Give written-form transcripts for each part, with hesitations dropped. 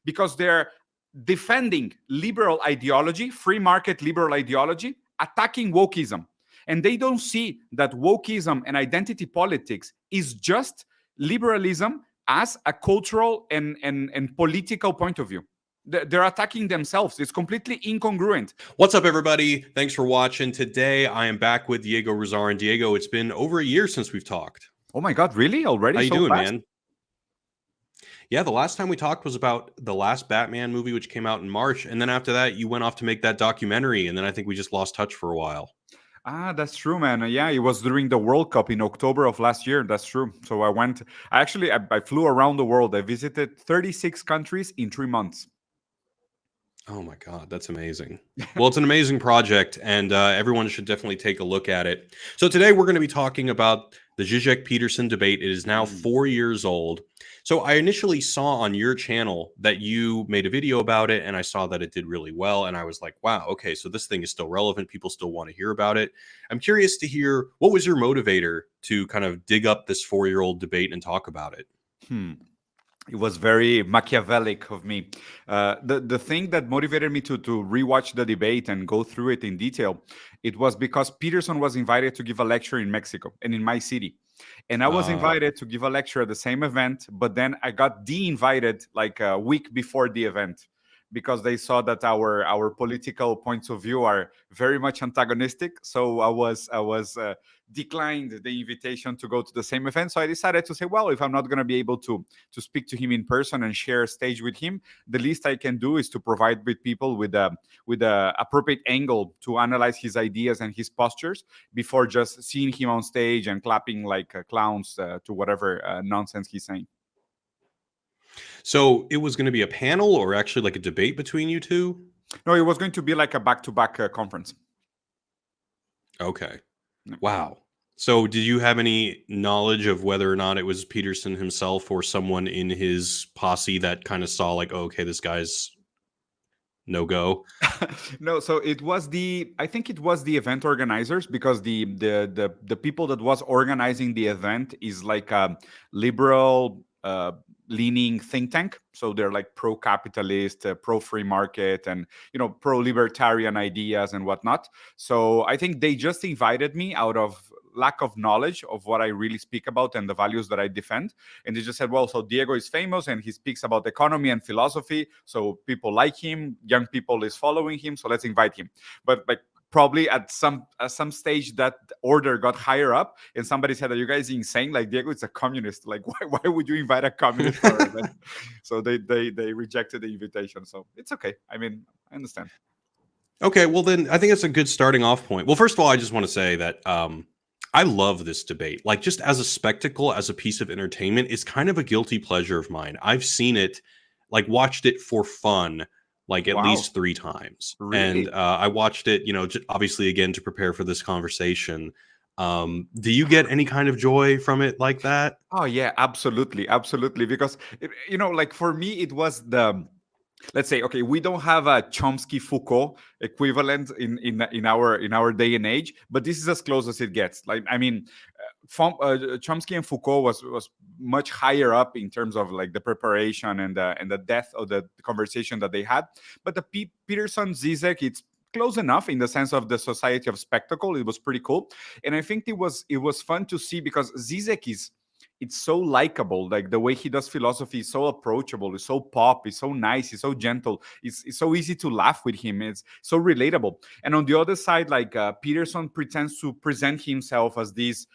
because they're defending liberal ideology, free market liberal ideology, attacking wokeism. And they don't see that wokeism and identity politics is just liberalism as a cultural and political point of view. They're attacking themselves. It's completely incongruent. What's up, everybody? Thanks for watching. Today, I am back with Diego Ruzzarin. Diego, it's been over a year since we've talked. Oh my God, really? Already? How you so doing, fast? man? Yeah, the last time we talked was about the last Batman movie, which came out in March. And then after that, you went off to make that documentary. And then I think we just lost touch for a while. Ah, that's true, man. Yeah, it was during the World Cup in October of last year. That's true. So I flew around the world. I visited 36 countries in 3 months. Oh my God, that's amazing. Well, it's an amazing project, and everyone should definitely take a look at it. So today we're going to be talking about the Zizek-Peterson debate. It is now 4 years old. So I initially saw on your channel that you made a video about it, and I saw that it did really well, and I was like, wow, okay, so this thing is still relevant. People still want to hear about it. I'm curious to hear, what was your motivator to kind of dig up this 4-year-old debate and talk about it? It was very Machiavellic of me. The thing that motivated me to rewatch the debate and go through it in detail, it was because Peterson was invited to give a lecture in Mexico and in my city. And I was invited to give a lecture at the same event, but then I got de-invited like a week before the event because they saw that our political points of view are very much antagonistic. So I was declined the invitation to go to the same event. So I decided to say, well, if I'm not going to be able to speak to him in person and share a stage with him, the least I can do is to provide with people with a appropriate angle to analyze his ideas and his postures before just seeing him on stage and clapping like clowns to whatever nonsense he's saying. So it was going to be a panel or actually like a debate between you two? No, it was going to be like a back-to-back conference. Okay. Wow. So did you have any knowledge of whether or not it was Peterson himself or someone in his posse that kind of saw like, oh, okay, this guy's no go? No, so I think it was the event organizers, because the people that was organizing the event is like a liberal leaning think tank. So they're like pro-capitalist, pro-free market, and pro-libertarian ideas and whatnot. So I think they just invited me out of lack of knowledge of what I really speak about and the values that I defend. And they just said, well, so Diego is famous and he speaks about economy and philosophy, so people like him, young people is following him, so let's invite him. But like probably at some stage that order got higher up and somebody said that you guys are insane, like Diego is a communist, like why would you invite a communist for an event? So they rejected the invitation. So it's okay. I mean, I understand. Okay, well then I think it's a good starting off point. Well, first of all, I just want to say that I love this debate. Like, just as a spectacle, as a piece of entertainment, it's kind of a guilty pleasure of mine. I've seen it, like watched it for fun, like at least 3 times. Really? And I watched it, obviously again to prepare for this conversation. Do you get any kind of joy from it like that? Oh yeah, absolutely. Because like for me, it was let's say, okay, we don't have a Chomsky Foucault equivalent in our day and age, but this is as close as it gets. Like, I mean, Chomsky and Foucault was much higher up in terms of like the preparation and the depth of the conversation that they had. But the Peterson Zizek, it's close enough in the sense of the society of spectacle. It was pretty cool, and I think it was fun to see because Zizek it's so likable. Like the way he does philosophy is so approachable, it's so pop, it's so nice, it's so gentle, it's so easy to laugh with him, it's so relatable. And on the other side, like Peterson pretends to present himself as this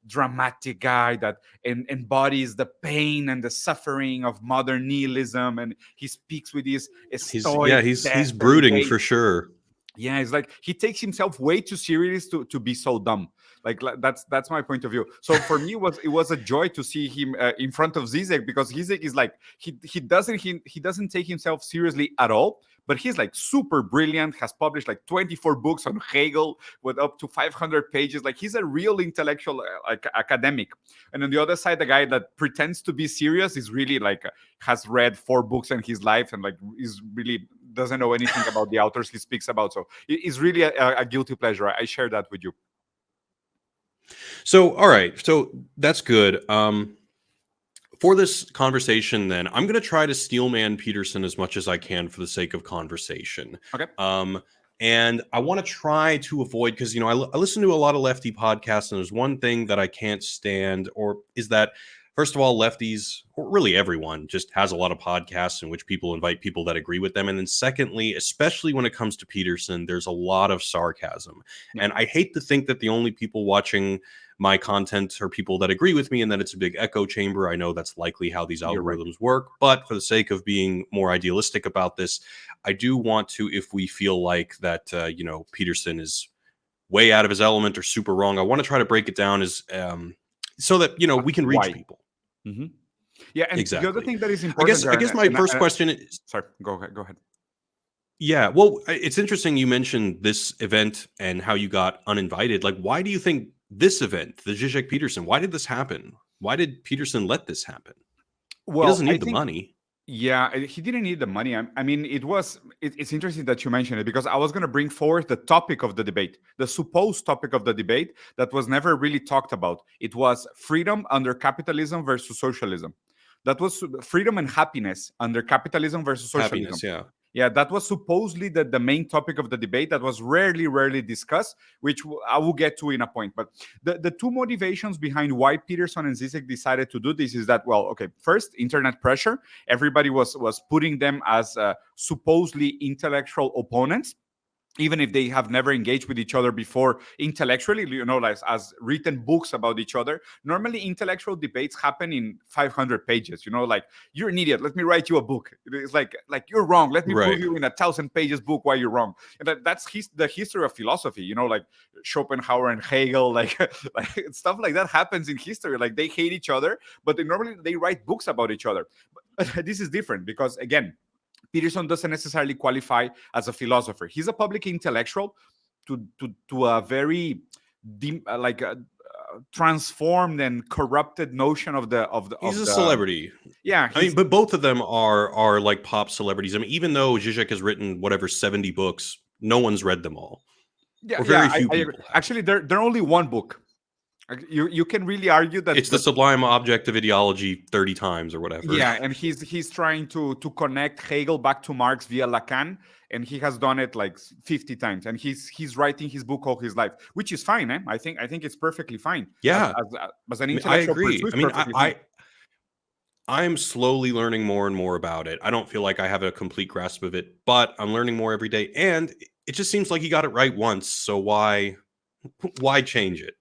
dramatic guy that embodies the pain and the suffering of modern nihilism, and he speaks with this stoic he's brooding for sure. Yeah, it's like he takes himself way too serious to be so dumb. Like that's my point of view. So for me, it was a joy to see him in front of Zizek, because Zizek is like he doesn't take himself seriously at all. But he's like super brilliant, has published like 24 books on Hegel with up to 500 pages. Like he's a real intellectual, like academic. And on the other side, the guy that pretends to be serious is really like has read 4 books in his life and like is really doesn't know anything about the authors he speaks about. So it's really a guilty pleasure. I share that with you. So, all right. So that's good. For this conversation, then, I'm going to try to steelman Peterson as much as I can for the sake of conversation. Okay. And I want to try to avoid, because, I listen to a lot of lefty podcasts, and there's one thing that I can't stand, or is that, first of all, lefties, or really everyone, just has a lot of podcasts in which people invite people that agree with them. And then secondly, especially when it comes to Peterson, there's a lot of sarcasm. Yeah. And I hate to think that the only people watching my content are people that agree with me and that it's a big echo chamber. I know that's likely how these algorithms work, but for the sake of being more idealistic about this, I do want to, if we feel like that, Peterson is way out of his element or super wrong, I want to try to break it down as so that, we can reach people. Mm-hmm. Yeah, and exactly. The other thing that is important. I guess my first question is. Sorry, go ahead. Yeah, well, it's interesting you mentioned this event and how you got uninvited. Like, why do you think this event, the Zizek Peterson, why did this happen? Why did Peterson let this happen? Well, he doesn't need the money. Yeah, he didn't need the money. I mean, it's interesting that you mentioned it, because I was going to bring forth the topic of the debate, the supposed topic of the debate that was never really talked about. It was freedom under capitalism versus socialism. That was freedom and happiness under capitalism versus socialism. Happiness, yeah. Yeah, that was supposedly the main topic of the debate that was rarely discussed, which I will get to in a point. But the two motivations behind why Peterson and Zizek decided to do this is that, well, okay, first, internet pressure. Everybody was putting them as supposedly intellectual opponents, even if they have never engaged with each other before intellectually, like as written books about each other. Normally, intellectual debates happen in 500 pages. Like, you're an idiot, let me write you a book. It's like you're wrong, let me prove you in 1,000 pages book why you're wrong. And that's the history of philosophy. Like Schopenhauer and Hegel, like stuff like that happens in history. Like, they hate each other, but they write books about each other. But this is different because, again, Peterson doesn't necessarily qualify as a philosopher. He's a public intellectual to a very transformed and corrupted notion of the. He's a celebrity. Yeah, I mean, but both of them are like pop celebrities. I mean, even though Zizek has written 70 books, no one's read them all. Yeah, or very few people. Actually, they're only one book. You can really argue that it's the sublime object of ideology 30 times or whatever. Yeah, and he's trying to connect Hegel back to Marx via Lacan, and he has done it like 50 times. And he's writing his book all his life, which is fine. I think it's perfectly fine. Yeah, as an intellectual. I agree. I mean, I'm slowly learning more and more about it. I don't feel like I have a complete grasp of it, but I'm learning more every day. And it just seems like he got it right once. So why change it?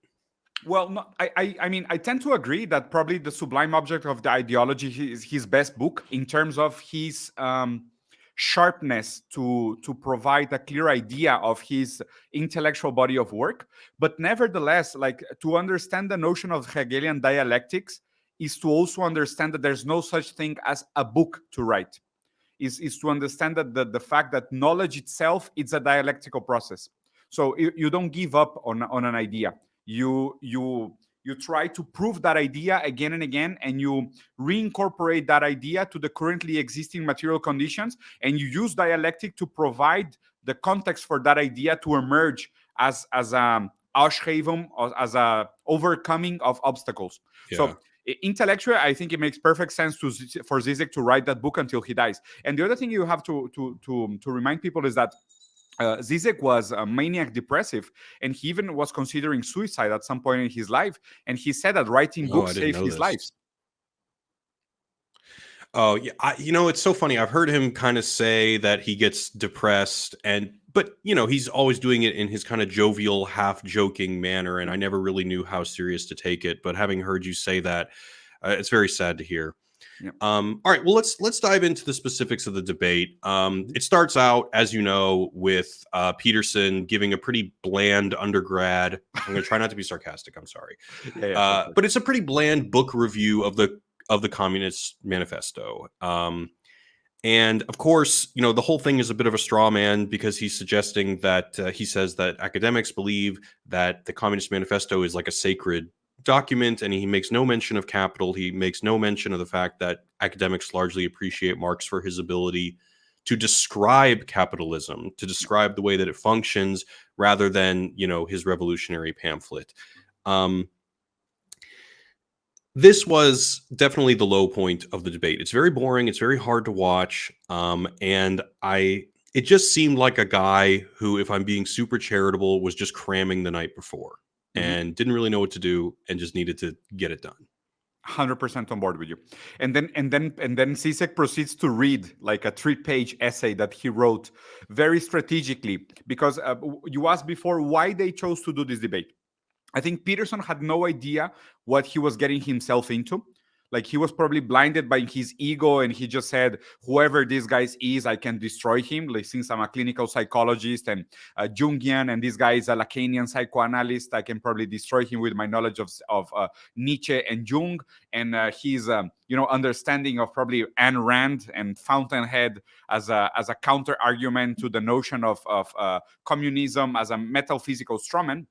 Well, no, I mean, I tend to agree that probably The Sublime Object of the Ideology is his best book in terms of his sharpness to provide a clear idea of his intellectual body of work. But nevertheless, like, to understand the notion of Hegelian dialectics is to also understand that there's no such thing as a book to write. Is to understand that the fact that knowledge itself is a dialectical process. So you don't give up on an idea. You try to prove that idea again and again, and you reincorporate that idea to the currently existing material conditions, and you use dialectic to provide the context for that idea to emerge as a Aushhaven, or as a overcoming of obstacles. Yeah. So intellectually, I think it makes perfect sense for Zizek to write that book until he dies. And the other thing you have to remind people is that Zizek was a maniac depressive, and he even was considering suicide at some point in his life. And he said that writing books saved his life. Oh, yeah. It's so funny. I've heard him kind of say that he gets depressed, but he's always doing it in his kind of jovial, half joking manner. And I never really knew how serious to take it. But having heard you say that, it's very sad to hear. Yeah. All right, well, let's dive into the specifics of the debate. It starts out, as you know, with Peterson giving a pretty bland undergrad. I'm going to try not to be sarcastic. I'm sorry, but it's a pretty bland book review of the Communist Manifesto. And of course, the whole thing is a bit of a straw man, because he's suggesting that he says that academics believe that the Communist Manifesto is like a sacred document, and he makes no mention of capital. He makes no mention of the fact that academics largely appreciate Marx for his ability to describe capitalism, to describe the way that it functions, rather than his revolutionary pamphlet. This was definitely the low point of the debate. It's very boring. It's very hard to watch. And it just seemed like a guy who, if I'm being super charitable, was just cramming the night before Mhm. and didn't really know what to do and just needed to get it done. 100% on board with you. And then Zizek proceeds to read like a 3-page essay that he wrote very strategically, because you asked before why they chose to do this debate. I think Peterson had no idea what he was getting himself into. Like, he was probably blinded by his ego, and he just said, "Whoever this guy is, I can destroy him." Like, since I'm a clinical psychologist and Jungian, and this guy is a Lacanian psychoanalyst, I can probably destroy him with my knowledge of Nietzsche and Jung, and his understanding of probably Ayn Rand and Fountainhead as a counter argument to the notion of communism as a metaphysical strawman.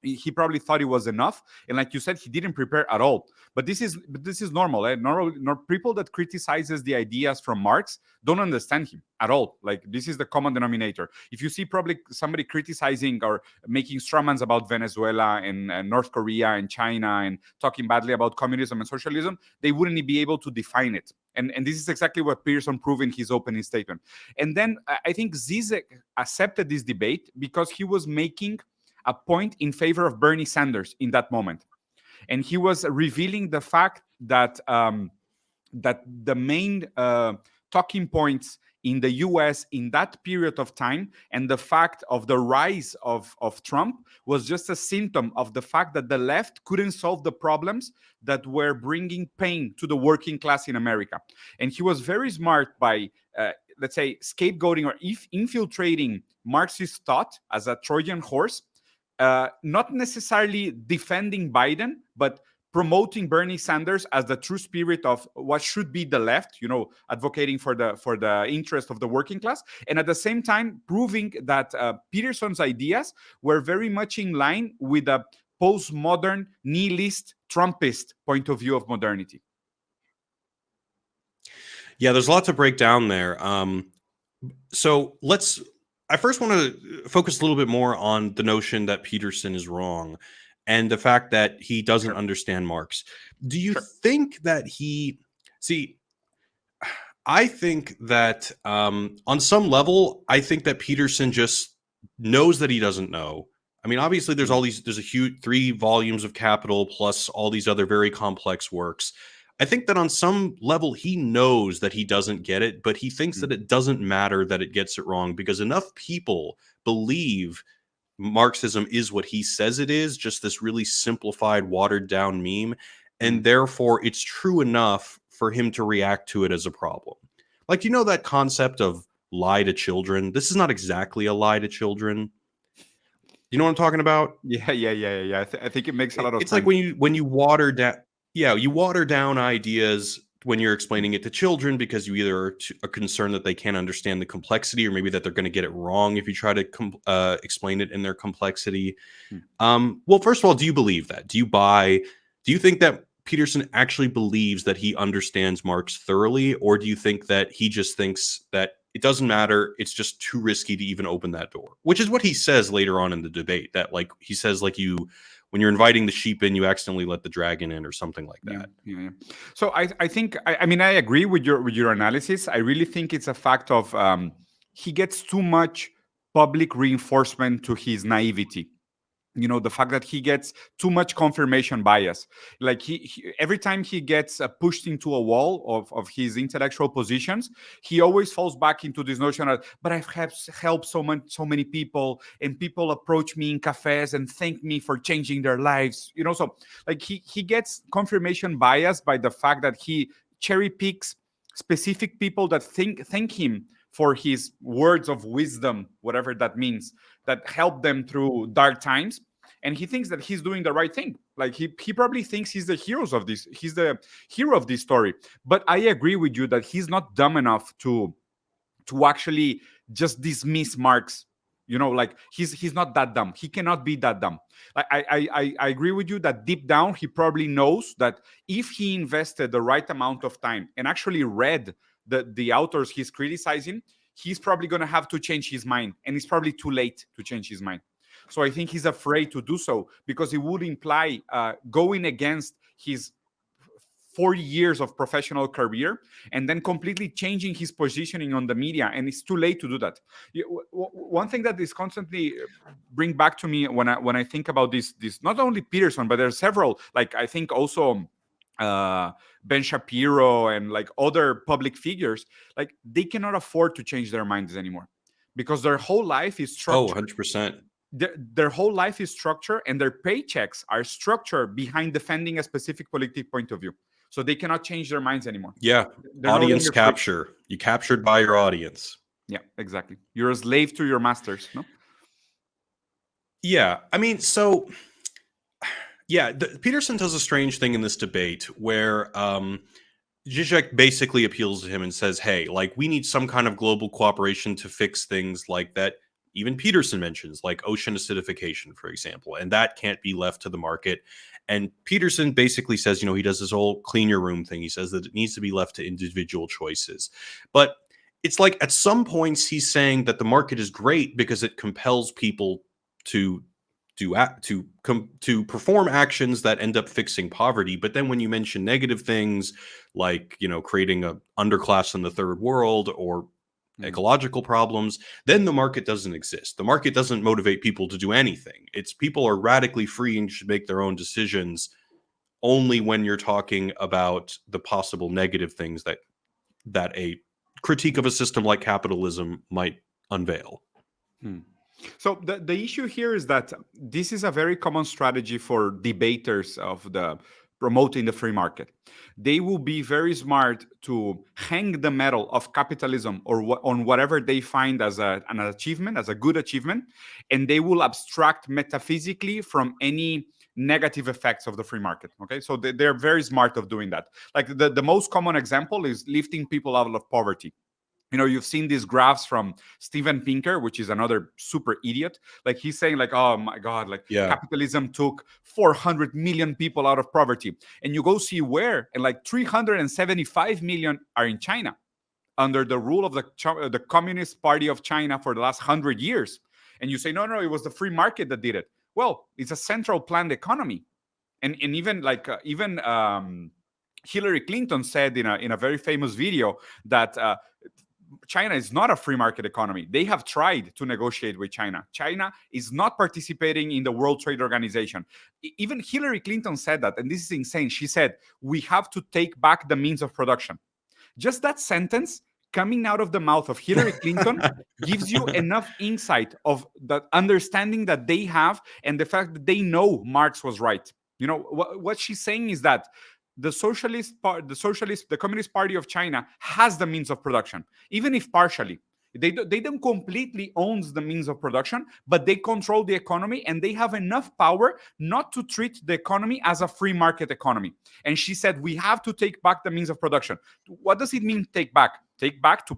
He probably thought it was enough, and like you said, he didn't prepare at all. But this is normal. Normal people that criticizes the ideas from Marx don't understand him at all. Like, this is the common denominator. If you see probably somebody criticizing or making strawmans about Venezuela and North Korea and China and talking badly about communism and socialism, they wouldn't be able to define it. And this is exactly what Pearson proved in his opening statement. And then I think Zizek accepted this debate because he was making a point in favor of Bernie Sanders in that moment, and he was revealing the fact that that the main talking points in the US in that period of time, and the fact of the rise of Trump, was just a symptom of the fact that the left couldn't solve the problems that were bringing pain to the working class in America. And he was very smart by let's say scapegoating or infiltrating Marxist thought as a Trojan horse, not necessarily defending Biden, but promoting Bernie Sanders as the true spirit of what should be the left, advocating for the interest of the working class, and at the same time proving that Peterson's ideas were very much in line with a postmodern nihilist Trumpist point of view of modernity. Yeah, there's a lot to break down there. So I first want to focus a little bit more on the notion that Peterson is wrong and the fact that he doesn't Sure. understand Marx. Do you Sure. think that I think that on some level, I think that Peterson just knows that he doesn't know. I mean, obviously, there's a huge 3 volumes of Capital plus all these other very complex works. I think that on some level, he knows that he doesn't get it, but he thinks that it doesn't matter that it gets it wrong because enough people believe Marxism is what he says it is, just this really simplified, watered down meme. And therefore, it's true enough for him to react to it as a problem. Like, that concept of lie to children? This is not exactly a lie to children. You know what I'm talking about? Yeah. I think it makes a lot of It's sense. like when you water down, you water down ideas when you're explaining it to children because you either are concerned that they can't understand the complexity, or maybe that they're going to get it wrong if you try to explain it in their complexity. Well, first of all, do you believe that? Do you think that Peterson actually believes that he understands Marx thoroughly, or do you think that he just thinks that it doesn't matter, it's just too risky to even open that door? Which is what he says later on in the debate, that he says when you're inviting the sheep in, you accidentally let the dragon in, or something like that. Yeah. So I think I mean I agree with your analysis. I really think it's a fact of he gets too much public reinforcement to his naivety. The fact that he gets too much confirmation bias. Like, he every time he gets pushed into a wall of his intellectual positions, he always falls back into this notion of, but I've helped so many people, and people approach me in cafes and thank me for changing their lives. So like he gets confirmation bias by the fact that he cherry picks specific people that thank him for his words of wisdom, whatever that means, that help them through dark times. And he thinks that he's doing the right thing. Like, he probably thinks he's the hero of this story. But I agree with you that he's not dumb enough to actually just dismiss Marx. Like, he's not that dumb. He cannot be that dumb. I agree with you that deep down he probably knows that if he invested the right amount of time and actually read the authors he's criticizing, he's probably going to have to change his mind, and it's probably too late to change his mind. So I think he's afraid to do so because it would imply going against his 40 years of professional career and then completely changing his positioning on the media, and it's too late to do that. One thing that is constantly bring back to me when I think about this not only Peterson, but there's several, like I think also Ben Shapiro and like other public figures, like they cannot afford to change their minds anymore because their whole life is Oh, structured. 100%. Their whole life is structured, and their paychecks are structured behind defending a specific political point of view. So they cannot change their minds anymore. Yeah. They're no Audience longer free. capture. You captured by your audience. Yeah, exactly. You're a slave to your masters, no? Yeah. I mean, so yeah, Peterson does a strange thing in this debate where Zizek basically appeals to him and says, hey, like, we need some kind of global cooperation to fix things like that. Even Peterson mentions, like ocean acidification, for example, and that can't be left to the market. And Peterson basically says, he does this whole clean your room thing. He says that it needs to be left to individual choices. But it's like at some points he's saying that the market is great because it compels people to perform actions that end up fixing poverty. But then when you mention negative things like, creating a underclass in the third world or ecological problems, then the market doesn't exist. The market doesn't motivate people to do anything. It's people are radically free and should make their own decisions only when you're talking about the possible negative things that a critique of a system like capitalism might unveil. So the issue here is that this is a very common strategy for debaters of the promoting the free market. They will be very smart to hang the medal of capitalism or on whatever they find as an achievement, as a good achievement, and they will abstract metaphysically from any negative effects of the free market. Okay, so they're very smart of doing that. Like the most common example is lifting people out of poverty. You've seen these graphs from Steven Pinker, which is another super idiot. Like he's saying, like, oh my God, like capitalism took 400 million people out of poverty. And you go see where, and like 375 million are in China under the rule of the Communist Party of China for the last 100 years. And you say, no, it was the free market that did it. Well, it's a central planned economy. And even like, Hillary Clinton said in a very famous video that China is not a free market economy. They have tried to negotiate with China. China is not participating in the World Trade Organization. Even Hillary Clinton said that, and this is insane. She said, we have to take back the means of production. Just that sentence coming out of the mouth of Hillary Clinton gives you enough insight of the understanding that they have and the fact that they know Marx was right. What she's saying is that the Communist Party of China has the means of production, even if partially. They don't completely own the means of production, but they control the economy and they have enough power not to treat the economy as a free market economy. And she said, we have to take back the means of production. What does it mean, take back? Take back to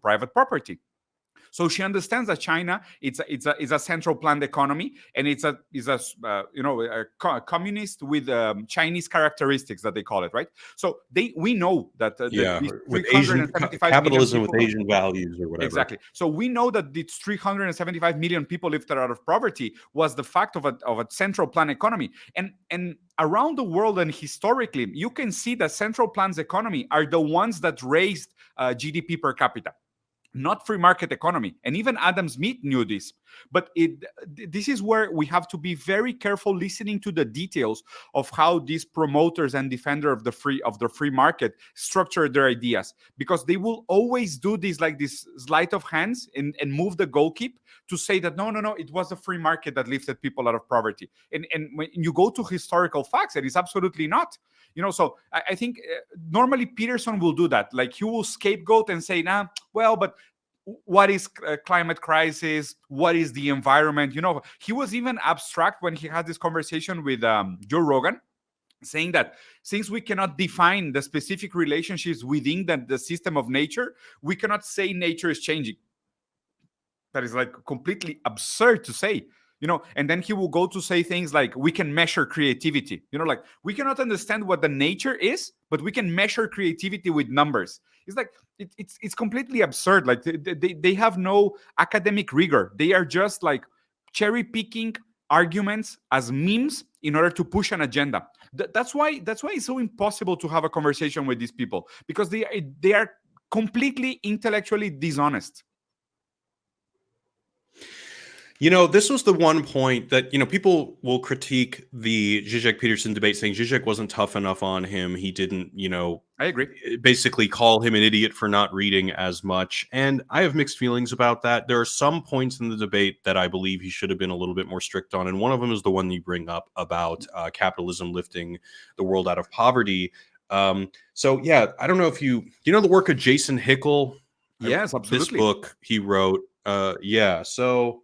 private property. So she understands that China is a central planned economy, and it's a communist with Chinese characteristics that they call it, right? So we know that with Asian capitalism with Asian values or whatever. Exactly. So we know that these 375 million people lifted out of poverty was the fact of a central planned economy, and around the world and historically, you can see that central planned economy are the ones that raised GDP per capita. Not free market economy. And even Adam Smith knew this. But this is where we have to be very careful listening to the details of how these promoters and defenders of the free market structure their ideas, because they will always do this like this sleight of hands and move the goalkeep to say that no, it was the free market that lifted people out of poverty. And when you go to historical facts, it is absolutely not. So I think normally Peterson will do that. Like he will scapegoat and say, but what is climate crisis? What is the environment? He was even abstract when he had this conversation with Joe Rogan, saying that since we cannot define the specific relationships within the system of nature, we cannot say nature is changing. That is like completely absurd to say. And then he will go to say things like, we can measure creativity. Like we cannot understand what the nature is, but we can measure creativity with numbers. It's like, it's completely absurd. Like they have no academic rigor. They are just like cherry picking arguments as memes in order to push an agenda. That's why it's so impossible to have a conversation with these people, because they are completely intellectually dishonest. This was the one point that, people will critique the Zizek-Peterson debate, saying Zizek wasn't tough enough on him. He didn't, I agree. basically call him an idiot for not reading as much. And I have mixed feelings about that. There are some points in the debate that I believe he should have been a little bit more strict on. And one of them is the one you bring up about capitalism lifting the world out of poverty. So, yeah, I don't know if you know the work of Jason Hickel. Yes, absolutely. This book he wrote. So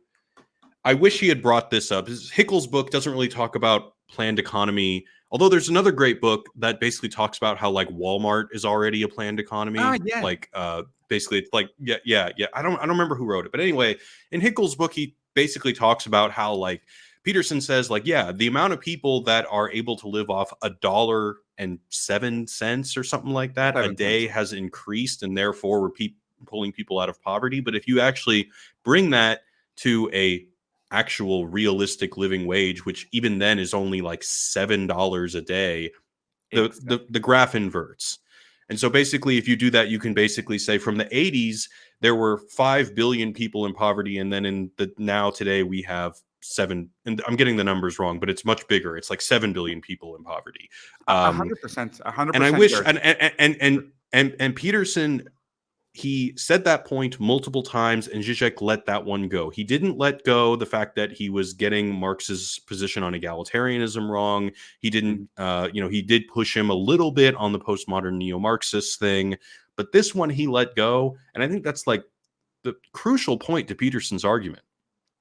I wish he had brought this up. Hickel's book doesn't really talk about planned economy, although there's another great book that basically talks about how like Walmart is already a planned economy. Yeah. Like basically it's like yeah. I don't remember who wrote it, but anyway, in Hickel's book he basically talks about how like Peterson says like the amount of people that are able to live off $1.07 or something like that a day has increased, and therefore we're pulling people out of poverty. But if you actually bring that to a actual realistic living wage, which even then is only like $7 a day, the graph inverts. And so basically if you do that, you can basically say from the 80s there were 5 billion people in poverty, and then now today we have 7, and I'm getting the numbers wrong, but it's much bigger. It's like 7 billion people in poverty. 100%. And I wish and Peterson, he said that point multiple times, and Zizek let that one go. He didn't let go the fact that he was getting Marx's position on egalitarianism wrong. He didn't, he did push him a little bit on the postmodern neo-Marxist thing, but this one he let go. And I think that's like the crucial point to Peterson's argument.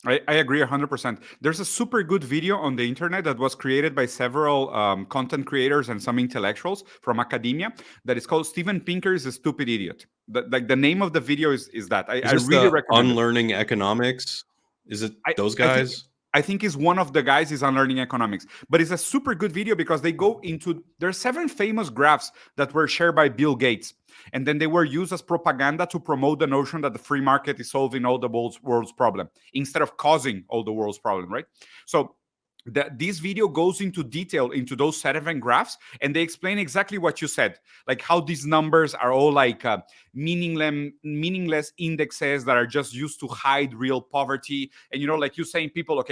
I agree 100%. There's a super good video on the internet that was created by several content creators and some intellectuals from academia that is called Steven Pinker's A Stupid Idiot. The name of the video is that. I really recommend Unlearning Economics? Is it those guys? I think is one of the guys is Unlearning Economics. But it's a super good video because they go into, there are 7 famous graphs that were shared by Bill Gates. And then they were used as propaganda to promote the notion that the free market is solving all the world's problem instead of causing all the world's problem, right? So this video goes into detail into those 7 graphs, and they explain exactly what you said, like how these numbers are all like meaningless indexes that are just used to hide real poverty. And like you're saying, people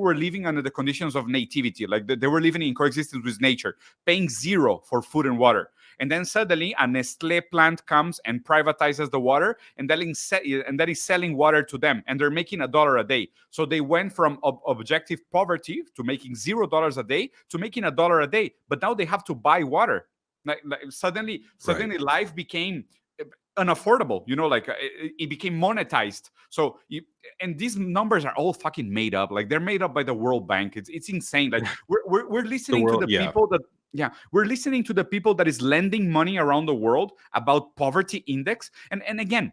were living under the conditions of nativity, like they were living in coexistence with nature, paying 0 for food and water. And then suddenly a Nestle plant comes and privatizes the water, and that is selling water to them, and they're making $1 a day. So they went from objective poverty to making $0 a day to making $1 a day. But now they have to buy water. Suddenly Right. life became unaffordable. It became monetized. So and these numbers are all fucking made up. Like they're made up by the World Bank. It's insane. Like we're listening to the people that. Yeah, we're listening to the people that is lending money around the world about poverty index. And again,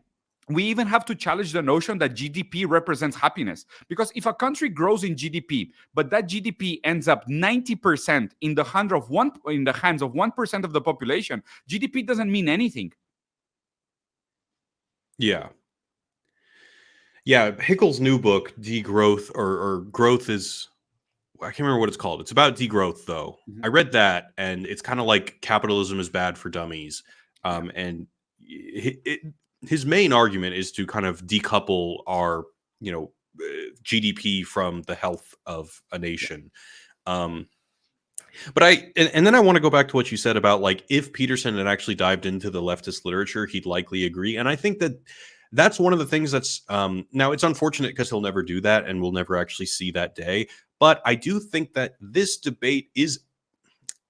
we even have to challenge the notion that GDP represents happiness. Because if a country grows in GDP, but that GDP ends up 90% in the hands of 1% of the population, GDP doesn't mean anything. Yeah. Hickel's new book, Degrowth, or Growth is, I can't remember what it's called. It's about degrowth, though. Mm-hmm. I read that, and it's kind of like capitalism is bad for dummies. And his main argument is to kind of decouple our, GDP from the health of a nation. But then I want to go back to what you said about like if Peterson had actually dived into the leftist literature, he'd likely agree. And I think that's one of the things that's now it's unfortunate because he'll never do that, and we'll never actually see that day. But I do think that this debate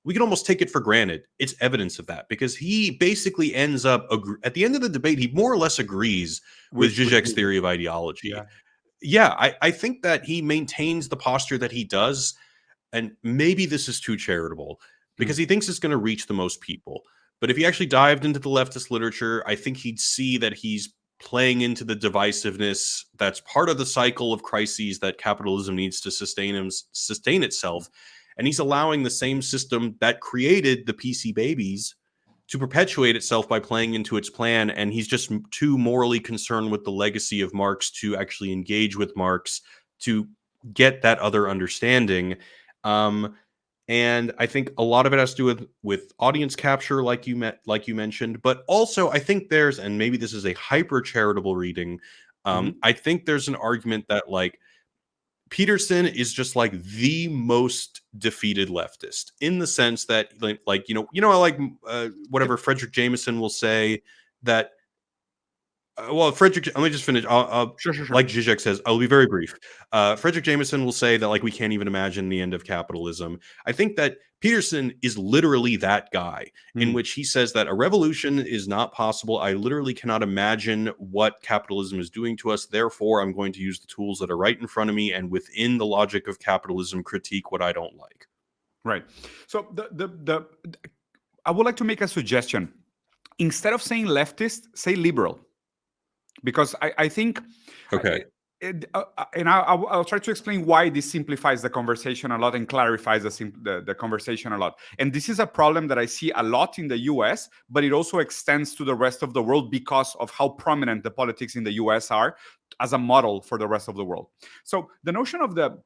we can almost take it for granted. It's evidence of that, because he basically ends up at the end of the debate, he more or less agrees with Zizek's theory of ideology. I think that he maintains the posture that he does. And maybe this is too charitable because he thinks it's going to reach the most people. But if he actually dived into the leftist literature, I think he'd see that he's playing into the divisiveness that's part of the cycle of crises that capitalism needs to sustain itself. And he's allowing the same system that created the PC babies to perpetuate itself by playing into its plan. And he's just too morally concerned with the legacy of Marx to actually engage with Marx to get that other understanding. And I think a lot of it has to do with audience capture, like you mentioned, but also I think there's, and maybe this is a hyper charitable reading, Mhm. I think there's an argument that like Peterson is just like the most defeated leftist in the sense that like like whatever Yep. Frederick Jameson will say that well, Frederick, let me just finish. Sure, sure, sure. Like Zizek says, I'll be very brief. Frederick Jameson will say that like we can't even imagine the end of capitalism. I think that Peterson is literally that guy, in Mm. which he says that a revolution is not possible. I literally cannot imagine what capitalism is doing to us. Therefore, I'm going to use the tools that are right in front of me, and within the logic of capitalism, critique what I don't like. Right. So I would like to make a suggestion. Instead of saying leftist, say liberal, because I think, Okay. and I'll try to explain why this simplifies the conversation a lot and clarifies the conversation a lot. And this is a problem that I see a lot in the US, but it also extends to the rest of the world because of how prominent the politics in the US are as a model for the rest of the world. So the notion of the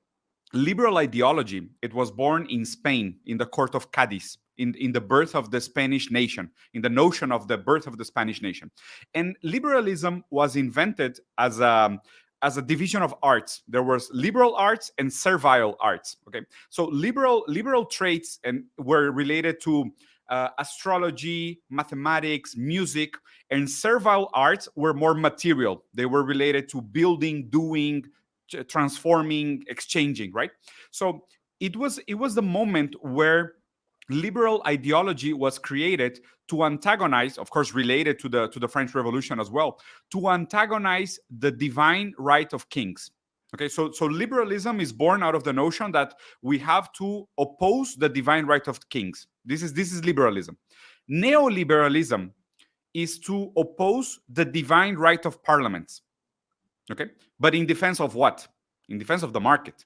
liberal ideology, it was born in Spain in the court of Cadiz, in the birth of the Spanish nation, in the notion of the birth of the Spanish nation. And liberalism was invented as a division of arts. There was liberal arts and servile arts. Okay, so liberal traits and were related to astrology, mathematics, music, and servile arts were more material. They were related to building, doing, transforming, exchanging, right? So it was the moment where liberal ideology was created to antagonize, of course related to the French Revolution as well, to antagonize the divine right of kings. Okay, so liberalism is born out of the notion that we have to oppose the divine right of kings. This is liberalism. Neoliberalism is to oppose the divine right of parliaments. Okay, but in defense of what? In defense of the market.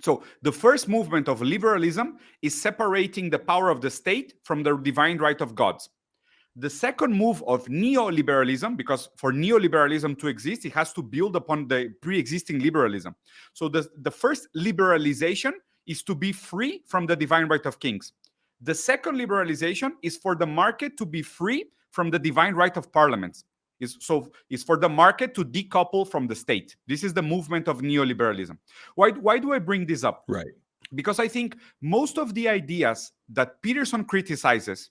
So the first movement of liberalism is separating the power of the state from the divine right of gods. The second move of neoliberalism, because for neoliberalism to exist, it has to build upon the pre-existing liberalism. So the first liberalization is to be free from the divine right of kings. The second liberalization is for the market to be free from the divine right of parliaments. Is for the market to decouple from the state. This is the movement of neoliberalism. Why do I bring this up? Right. Because I think most of the ideas that Peterson criticizes,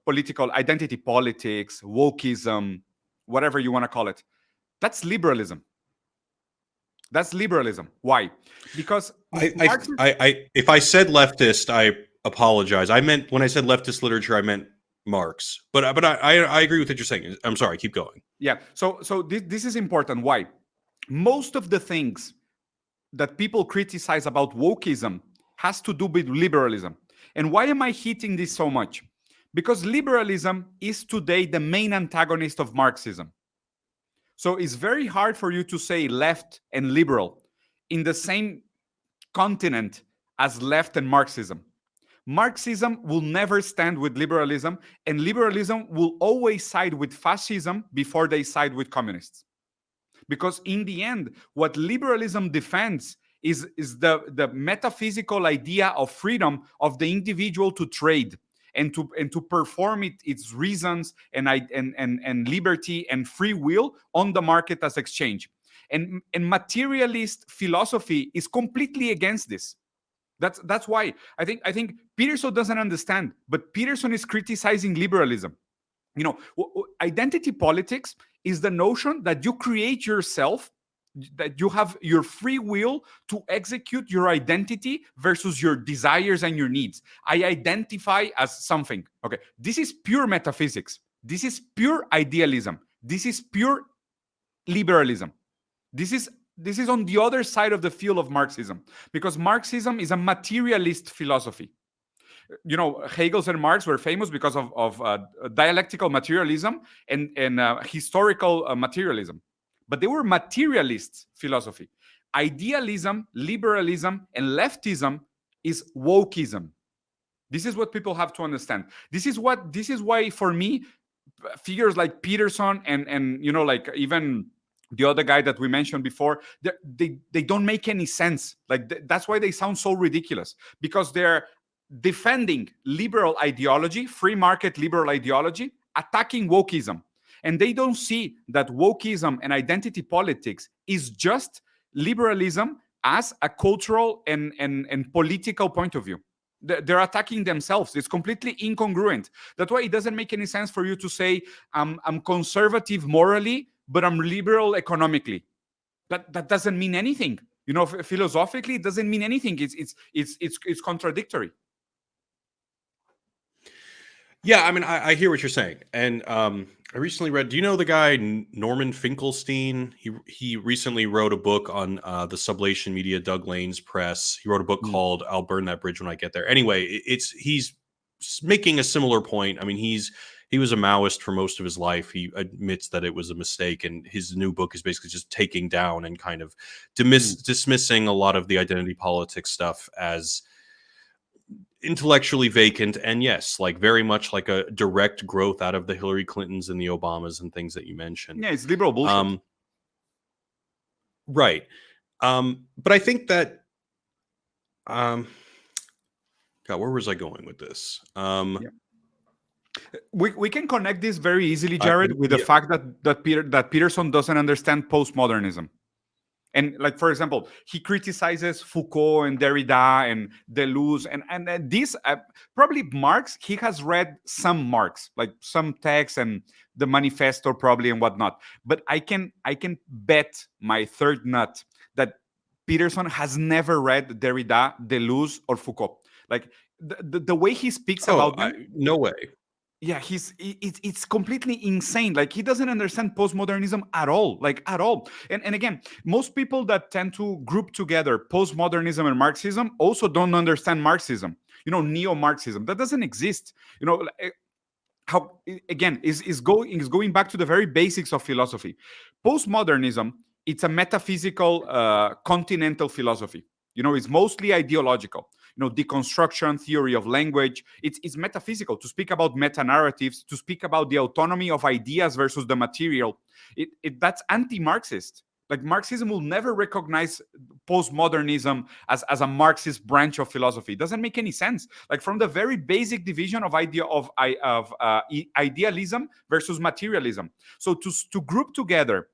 political identity politics, wokeism, whatever you want to call it, that's liberalism. That's liberalism. Why? Because if I said leftist, I apologize. I meant when I said leftist literature, I meant Marx. But I agree with what you're saying. I'm sorry. Keep going. Yeah. So this is important. Why? Most of the things that people criticize about wokeism has to do with liberalism. And why am I hitting this so much? Because liberalism is today the main antagonist of Marxism. So it's very hard for you to say left and liberal in the same continent as left and Marxism. Marxism will never stand with liberalism, and liberalism will always side with fascism before they side with communists. Because in the end, what liberalism defends is the metaphysical idea of freedom of the individual to trade and to perform its reasons and liberty and free will on the market as exchange. And materialist philosophy is completely against this. That's why I think Peterson doesn't understand, but Peterson is criticizing liberalism. Identity politics is the notion that you create yourself, that you have your free will to execute your identity versus your desires and your needs. I identify as something. Okay, this is pure metaphysics. This is pure idealism. This is pure liberalism. This is on the other side of the field of Marxism, because Marxism is a materialist philosophy. Hegel and Marx were famous because of dialectical materialism and historical materialism. But they were materialist philosophy. Idealism, liberalism, and leftism is wokeism. This is what people have to understand. This is why, for me, figures like Peterson and like even the other guy that we mentioned before, they don't make any sense. Like that's why they sound so ridiculous, because they're defending liberal ideology, free market liberal ideology, attacking wokeism. And they don't see that wokeism and identity politics is just liberalism as a cultural and political point of view. They're attacking themselves. It's completely incongruent. That's why it doesn't make any sense for you to say, I'm conservative morally, but I'm liberal economically. That doesn't mean anything. You know, philosophically, it doesn't mean anything. It's contradictory. Yeah, I mean, I hear what you're saying, and I recently read. Do you know the guy Norman Finkelstein? He recently wrote a book on the sublation media, Doug Lane's press. He wrote a book called "I'll Burn That Bridge When I Get There." Anyway, he's making a similar point. I mean, he was a Maoist for most of his life. He admits that it was a mistake, and his new book is basically just taking down and kind of dismissing a lot of the identity politics stuff as intellectually vacant, and yes, like very much like a direct growth out of the Hillary Clintons and the Obamas and things that you mentioned. Yeah, it's liberal bullshit. Right. But I think that God, where was I going with this? We can connect this very easily, Jared, with the fact that Peterson doesn't understand postmodernism. And like, for example, he criticizes Foucault and Derrida and Deleuze and this probably Marx. He has read some Marx, like some texts and the Manifesto probably and whatnot. But I can bet my third nut that Peterson has never read Derrida, Deleuze, or Foucault. Like the way he speaks about them, no way. Yeah, it's completely insane. Like, he doesn't understand postmodernism at all, like at all. And again, most people that tend to group together postmodernism and Marxism also don't understand Marxism. You know, neo-Marxism, that doesn't exist. You know, how, again, is going back to the very basics of philosophy. Postmodernism, it's a metaphysical continental philosophy. You know, it's mostly ideological. You know, deconstruction, theory of language. It's metaphysical, to speak about meta-narratives, to speak about the autonomy of ideas versus the material. That's anti-Marxist. Like, Marxism will never recognize postmodernism as a Marxist branch of philosophy. It doesn't make any sense. Like, from the very basic division of idealism versus materialism. So to group together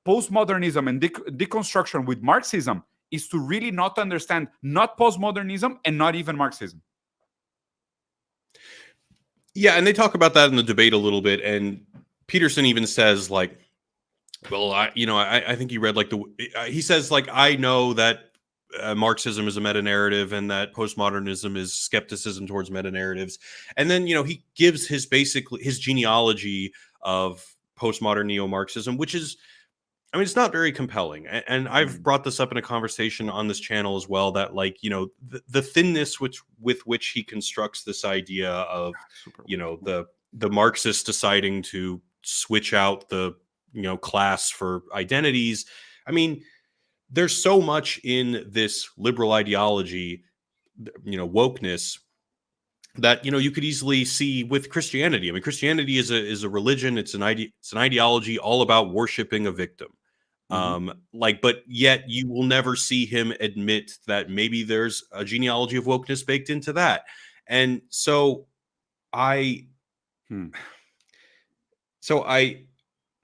postmodernism and deconstruction with Marxism is to really not understand not postmodernism and not even Marxism. Yeah, and they talk about that in the debate a little bit, and Peterson even says, like, well, I think he read, like, he says, like, I know that Marxism is a meta-narrative and that postmodernism is skepticism towards meta-narratives. And then, he gives his genealogy of postmodern neo-Marxism, which is, I mean, it's not very compelling. And I've brought this up in a conversation on this channel as well, that, like, the thinness with which he constructs this idea of, the Marxists deciding to switch out the, class for identities. I mean, there's so much in this liberal ideology, wokeness, that you could easily see with Christianity. I mean, Christianity is a religion. It's an ideology all about worshiping a victim. But yet you will never see him admit that maybe there's a genealogy of wokeness baked into that. And so I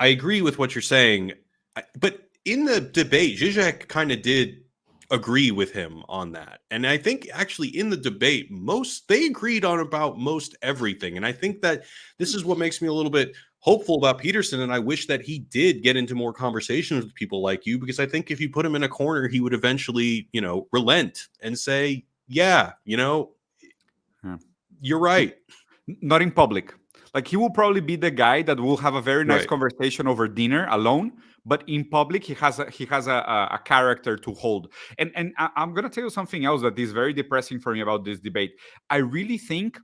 agree with what you're saying, but in the debate, Zizek kind of did agree with him on that. And I think actually in the debate, they agreed on about most everything. And I think that this is what makes me a little bit hopeful about Peterson. And I wish that he did get into more conversations with people like you, because I think if you put him in a corner, he would eventually, relent and say, yeah, you're right. Not in public. Like, he will probably be the guy that will have a very nice conversation over dinner alone, but in public, he has a character to hold. And I'm gonna tell you something else that is very depressing for me about this debate. I really think,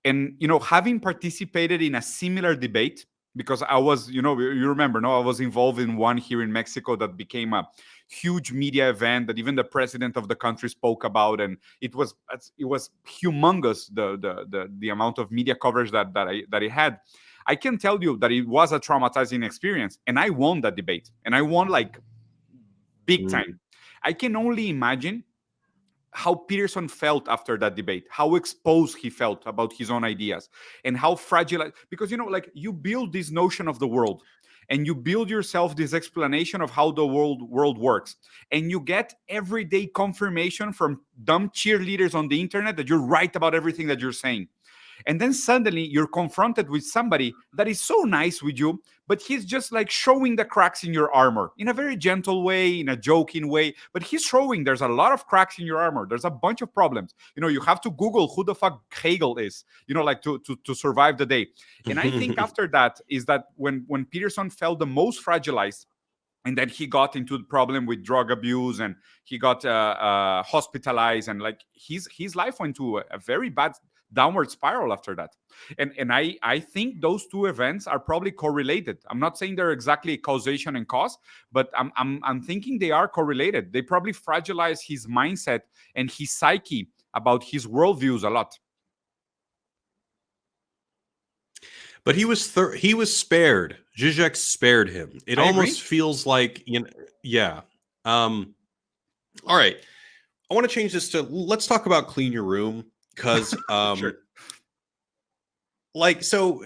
and having participated in a similar debate, because I was, you remember, no, I was involved in one here in Mexico that became a huge media event that even the president of the country spoke about, and it was humongous, the amount of media coverage that it had. I can tell you that it was a traumatizing experience, and I won that debate, and I won like big time. I can only imagine how Peterson felt after that debate, how exposed he felt about his own ideas, and how fragile. Because like you build this notion of the world, and you build yourself this explanation of how the world works, and you get everyday confirmation from dumb cheerleaders on the internet that you're right about everything that you're saying. And then suddenly you're confronted with somebody that is so nice with you, but he's just like showing the cracks in your armor in a very gentle way, in a joking way. But he's showing there's a lot of cracks in your armor. There's a bunch of problems. You have to Google who the fuck Hegel is, like to survive the day. And I think after that is that when Peterson felt the most fragilized, and then he got into the problem with drug abuse, and he got hospitalized, and like his life went to a very bad downward spiral after that. And I think those two events are probably correlated. I'm not saying they're exactly causation and cause, but I'm thinking they are correlated. They probably fragilize his mindset and his psyche about his worldviews a lot. But he was spared. Zizek spared him. It almost feels like, yeah. All right. I want to change this to, let's talk about clean your room, because Sure. So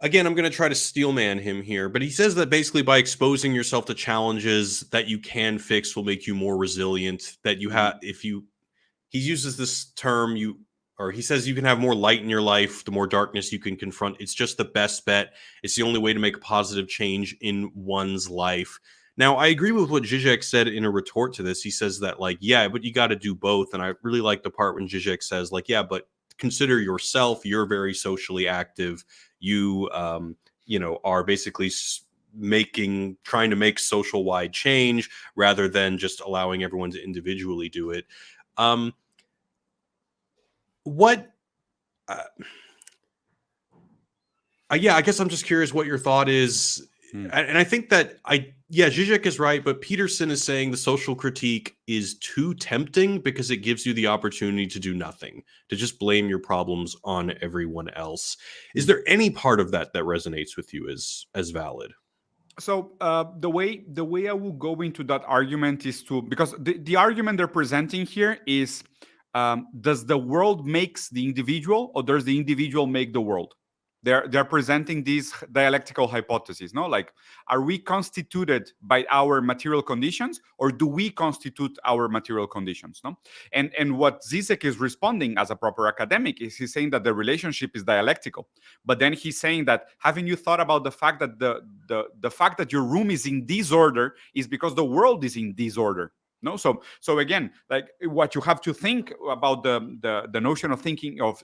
again, I'm going to try to steelman him here, but he says that basically by exposing yourself to challenges that you can fix will make you more resilient, that you have, he uses this term, he says you can have more light in your life, the more darkness you can confront. It's just the best bet. It's the only way to make a positive change in one's life. Now, I agree with what Zizek said in a retort to this. He says that, like, yeah, but you got to do both. And I really like the part when Zizek says, like, yeah, but consider yourself. You're very socially active. You, are basically trying to make social wide change rather than just allowing everyone to individually do it. I guess I'm just curious what your thought is. And I think that Zizek is right, but Peterson is saying the social critique is too tempting because it gives you the opportunity to do nothing, to just blame your problems on everyone else. Is there any part of that resonates with you as valid? So the way I will go into that argument is because the argument they're presenting here is, does the world makes the individual, or does the individual make the world? They're presenting these dialectical hypotheses, no? Like, are we constituted by our material conditions, or do we constitute our material conditions? No? And what Zizek is responding as a proper academic is he's saying that the relationship is dialectical. But then he's saying that, haven't you thought about the fact that the fact that your room is in disorder is because the world is in disorder? No, so again, like, what you have to think about the notion of thinking of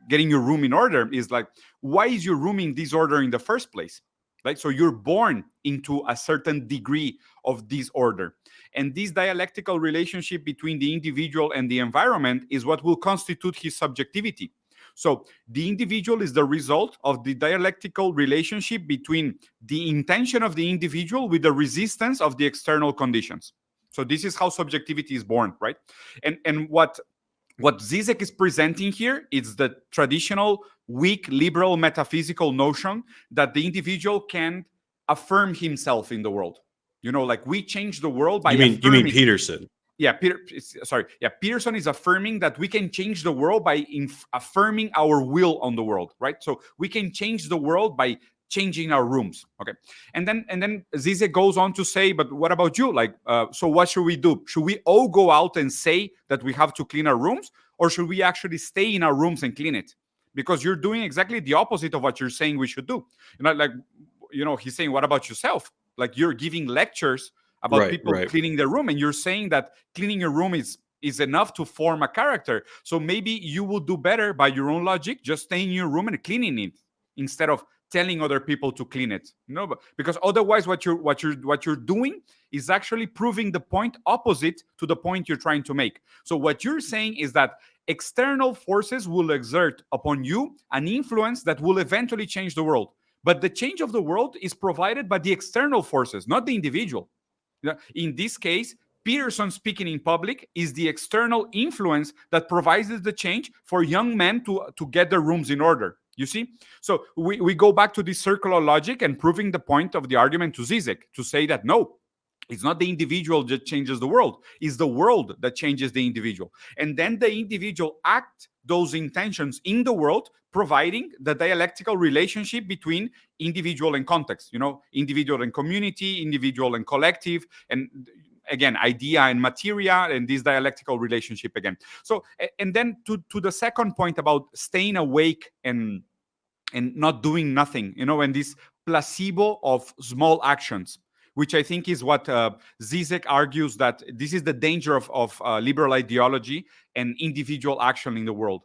getting your room in order is like, why is your room in disorder in the first place? Like, so you're born into a certain degree of disorder, and this dialectical relationship between the individual and the environment is what will constitute his subjectivity. So the individual is the result of the dialectical relationship between the intention of the individual with the resistance of the external conditions. So this is how subjectivity is born, right? And what Zizek is presenting here is the traditional weak liberal metaphysical notion that the individual can affirm himself in the world. Like, we change the world by you mean Peterson? Yeah, Peterson is affirming that we can change the world by affirming our will on the world, right? So we can change the world by changing our rooms. Okay. And then Zizek goes on to say, but what about you? Like, so what should we do? Should we all go out and say that we have to clean our rooms, or should we actually stay in our rooms and clean it? Because you're doing exactly the opposite of what you're saying we should do. He's saying, what about yourself? Like, you're giving lectures about people cleaning their room, and you're saying that cleaning your room is enough to form a character. So maybe you will do better by your own logic, just staying in your room and cleaning it instead of telling other people to clean it. Because otherwise what you're doing is actually proving the point opposite to the point you're trying to make. So what you're saying is that external forces will exert upon you an influence that will eventually change the world. But the change of the world is provided by the external forces, not the individual. In this case, Peterson speaking in public is the external influence that provides the change for young men to get their rooms in order. You see? So we go back to this circular logic and proving the point of the argument to Zizek to say that no, it's not the individual that changes the world. It's the world that changes the individual. And then the individual act those intentions in the world, providing the dialectical relationship between individual and context, individual and community, individual and collective, and again, idea and materia, and this dialectical relationship again. So, and then to the second point about staying awake and not doing nothing, and this placebo of small actions, which I think is what Zizek argues that this is the danger of liberal ideology and individual action in the world.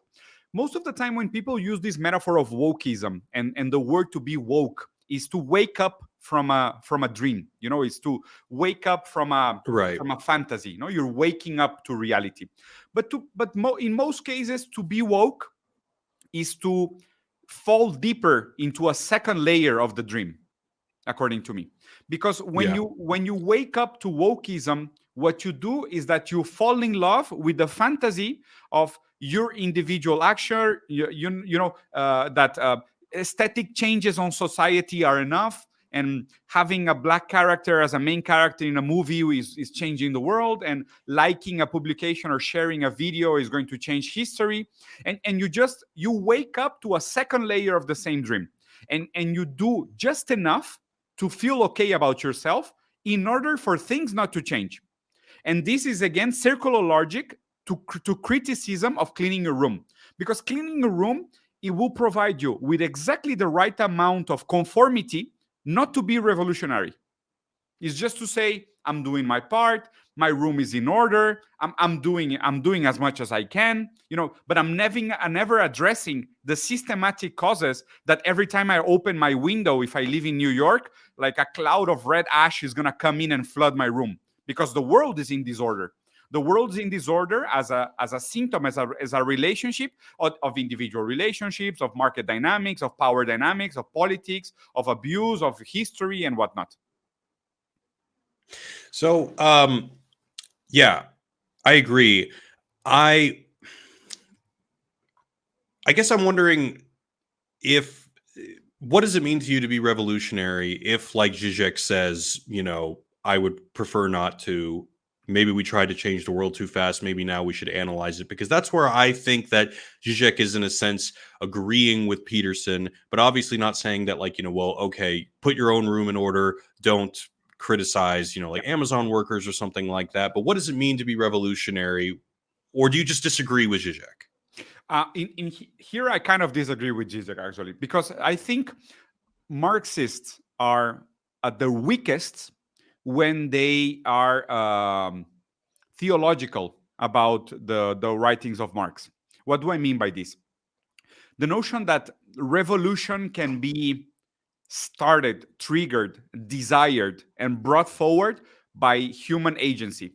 Most of the time when people use this metaphor of wokeism and the word to be woke is to wake up from a dream, is to wake up from a fantasy. You're waking up to reality. But in most cases, to be woke is to fall deeper into a second layer of the dream, according to me. Because when you wake up to wokeism, what you do is that you fall in love with the fantasy of your individual action, that aesthetic changes on society are enough, and having a black character as a main character in a movie is changing the world, and liking a publication or sharing a video is going to change history. And you wake up to a second layer of the same dream, and you do just enough to feel okay about yourself in order for things not to change. And this is, again, circular logic to criticism of cleaning a room. Because cleaning a room, it will provide you with exactly the right amount of conformity not to be revolutionary. It's just to say, I'm doing my part, my room is in order, I'm doing as much as I can, but I'm never addressing the systematic causes that every time I open my window, if I live in New York, like a cloud of red ash is gonna come in and flood my room, because the world is in disorder. The world is in disorder as a symptom, as a relationship of individual relationships, of market dynamics, of power dynamics, of politics, of abuse, of history, and whatnot. So, yeah, I agree. I guess I'm wondering what does it mean to you to be revolutionary if, like Zizek says, I would prefer not to. Maybe we tried to change the world too fast. Maybe now we should analyze it, because that's where I think that Zizek is, in a sense, agreeing with Peterson, but obviously not saying that, okay, put your own room in order. Don't criticize, like Amazon workers or something like that. But what does it mean to be revolutionary? Or do you just disagree with Zizek? Here, I kind of disagree with Zizek, actually, because I think Marxists are at their weakest when they are theological about the writings of Marx. What do I mean by this? The notion that revolution can be started, triggered, desired, and brought forward by human agency.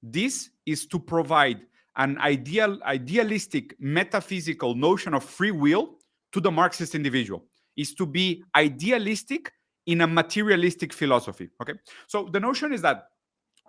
This is to provide an idealistic, metaphysical notion of free will to the Marxist individual. Is to be idealistic in a materialistic philosophy. Okay, so the notion is that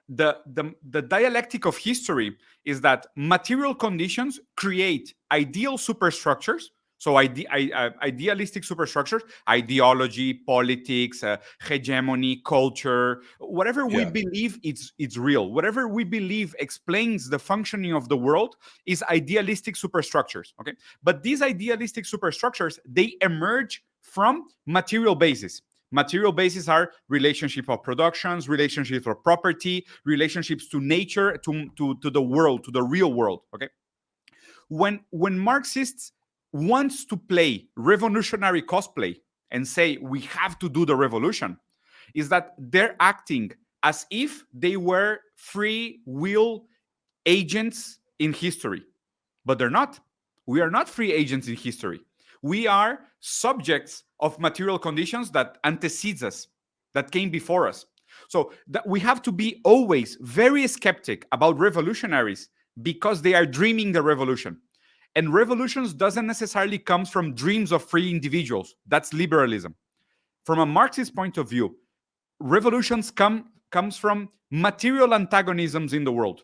the dialectic of history is that material conditions create ideal superstructures. So idealistic superstructures, ideology, politics, hegemony, culture, whatever we believe it's real. Whatever we believe explains the functioning of the world is idealistic superstructures. Okay, but these idealistic superstructures, they emerge from material bases. Material bases are relationship of productions, relationships of property, relationships to nature, to the world, to the real world. Okay, when Marxists wants to play revolutionary cosplay and say we have to do the revolution, is that they're acting as if they were free will agents in history, but they're not. We are not free agents in history. We are subjects of material conditions that antecedes us, that came before us. So we have to be always very skeptic about revolutionaries because they are dreaming the revolution. And revolutions doesn't necessarily come from dreams of free individuals. That's liberalism. From a Marxist point of view, revolutions comes from material antagonisms in the world.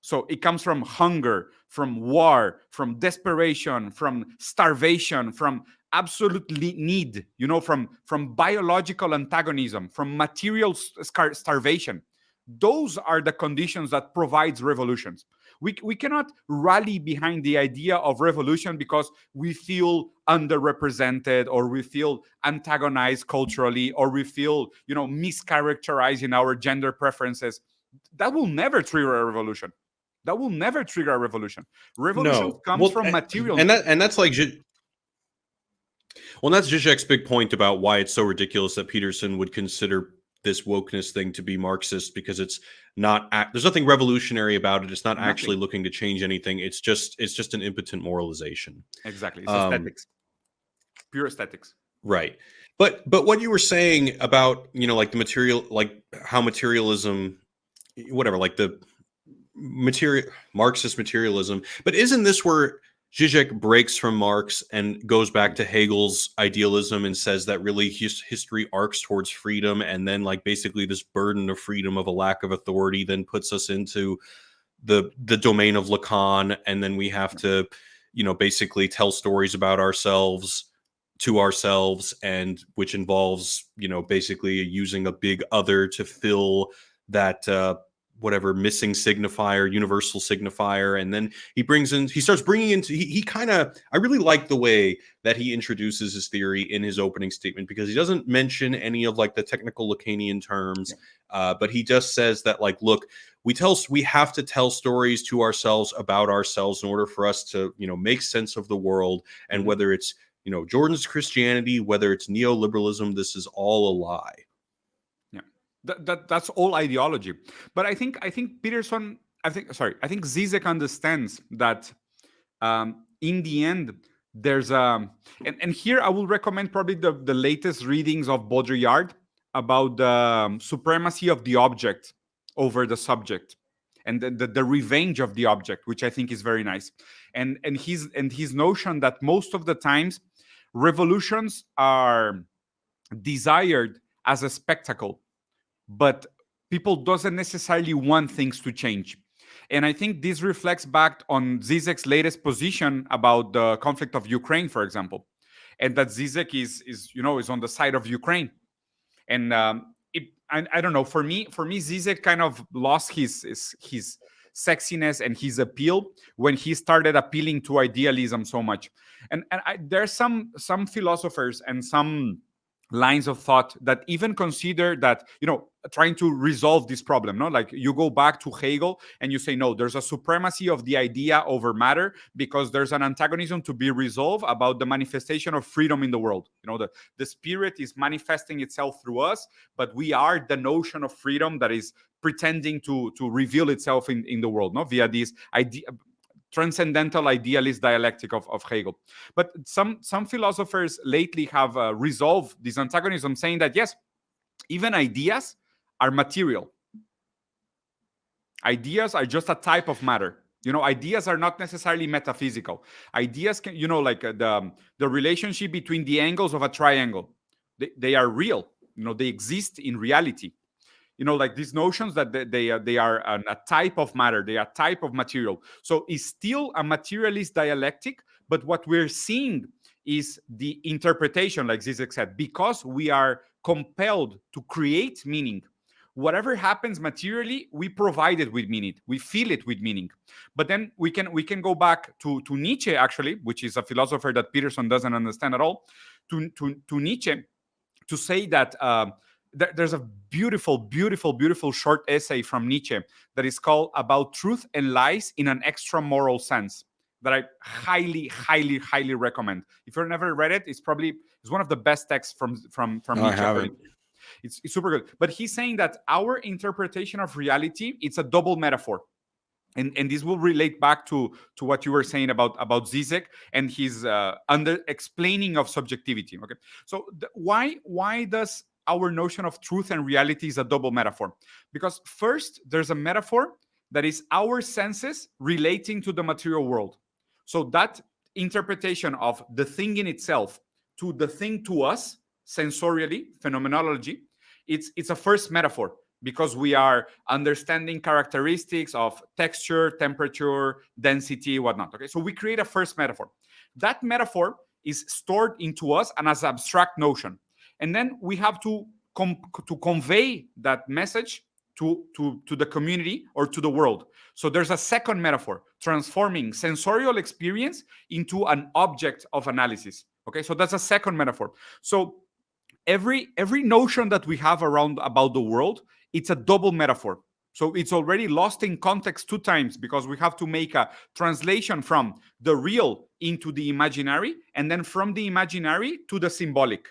So it comes from hunger, from war, from desperation, from starvation, from absolute need, from biological antagonism, from material starvation. Those are the conditions that provides revolutions. We cannot rally behind the idea of revolution because we feel underrepresented, or we feel antagonized culturally, or we feel mischaracterized in our gender preferences. That will never trigger a revolution. That will never trigger a revolution. Revolution No. comes Well, from material. and that's like well, that's Zizek's big point about why it's so ridiculous that Peterson would consider this wokeness thing to be Marxist, because it's not. There's nothing revolutionary about it. It's not actually Nothing. looking to change anything. It's just an impotent moralization. Exactly. It's aesthetics. Pure aesthetics. Right. But what you were saying about, like the material, like how materialism, whatever, like the Marxist materialism, but isn't this where Zizek breaks from Marx and goes back to Hegel's idealism and says that really history arcs towards freedom, and then like basically this burden of freedom of a lack of authority then puts us into the domain of Lacan, and then we have to, basically tell stories about ourselves to ourselves, and which involves, basically using a big other to fill that whatever missing signifier, universal signifier. And then he starts bringing into, he kind of, I really like the way that he introduces his theory in his opening statement, because he doesn't mention any of like the technical Lacanian terms, but he just says that like, look, we have to tell stories to ourselves about ourselves in order for us to, make sense of the world. And whether it's, Jordan's Christianity, whether it's neoliberalism, this is all a lie. That's all ideology. But I think Peterson, I think Zizek understands that in the end there's and here I will recommend probably the latest readings of Baudrillard about the supremacy of the object over the subject, and the revenge of the object, which I think is very nice. And his notion that most of the times revolutions are desired as a spectacle, but people doesn't necessarily want things to change. And I think this reflects back on Zizek's latest position about the conflict of Ukraine, for example, and that Zizek is on the side of Ukraine. And I don't know. For me, Zizek kind of lost his sexiness and his appeal when he started appealing to idealism so much. And there's some philosophers and some lines of thought that even consider that, trying to resolve this problem, no, like you go back to Hegel and you say, no, there's a supremacy of the idea over matter, because there's an antagonism to be resolved about the manifestation of freedom in the world. The spirit is manifesting itself through us, but we are the notion of freedom that is pretending to reveal itself in the world, no, via this idea, transcendental idealist dialectic of Hegel. But some philosophers lately have resolved this antagonism, saying that yes, even ideas are material. Ideas are just a type of matter. Ideas are not necessarily metaphysical. Ideas can, like the relationship between the angles of a triangle. They are real. They exist in reality. Like these notions that they are a type of matter, they are a type of material. So it's still a materialist dialectic, but what we're seeing is the interpretation, like Zizek said, because we are compelled to create meaning. Whatever happens materially, we provide it with meaning. We feel it with meaning. But then we can go back to Nietzsche, actually, which is a philosopher that Peterson doesn't understand at all, to Nietzsche, to say that there's a beautiful short essay from Nietzsche that is called About Truth and Lies in an Extra-Moral Sense, that I highly recommend. If you've never read it, it's one of the best texts from Nietzsche. I haven't. It's super good. But he's saying that our interpretation of reality, it's a double metaphor. And this will relate back to what you were saying about Zizek and his under explaining of subjectivity. Okay, so why does our notion of truth and reality is a double metaphor? Because first, there's a metaphor that is our senses relating to the material world. So that interpretation of the thing in itself to the thing to us, sensorially, phenomenology, it's a first metaphor, because we are understanding characteristics of texture, temperature, density, whatnot. Okay, so we create a first metaphor. That metaphor is stored into us and as abstract notion, and then we have to convey that message to the community or to the world. So there's a second metaphor, transforming sensorial experience into an object of analysis. Okay, so that's a second metaphor. So every notion that we have around about the world, it's a double metaphor. So it's already lost in context two times, because we have to make a translation from the real into the imaginary, and then from the imaginary to the symbolic.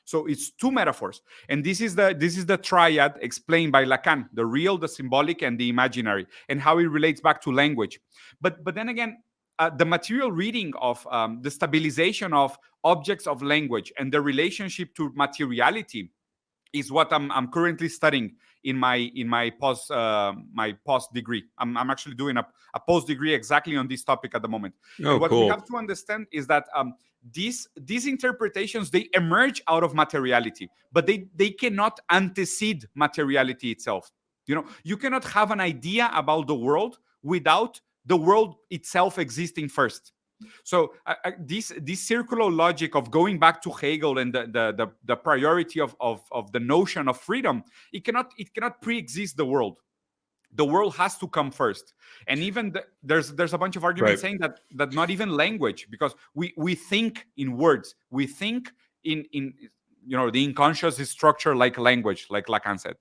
So it's two metaphors, and this is the triad explained by Lacan: the real, the symbolic, and the imaginary, and how it relates back to language. But then again, the material reading of the stabilization of objects of language and the relationship to materiality is what I'm currently studying in my post degree. I'm actually doing a post degree exactly on this topic at the moment. Oh, And what cool. we have to understand is that these interpretations, they emerge out of materiality, but they cannot antecede materiality itself. You cannot have an idea about the world without the world itself existing first. So this circular logic of going back to Hegel and the priority of the notion of freedom, it cannot pre-exist the world. The world has to come first. And even there's a bunch of arguments saying that not even language, because we think in words, we think in the unconscious is structure like language, like Lacan said.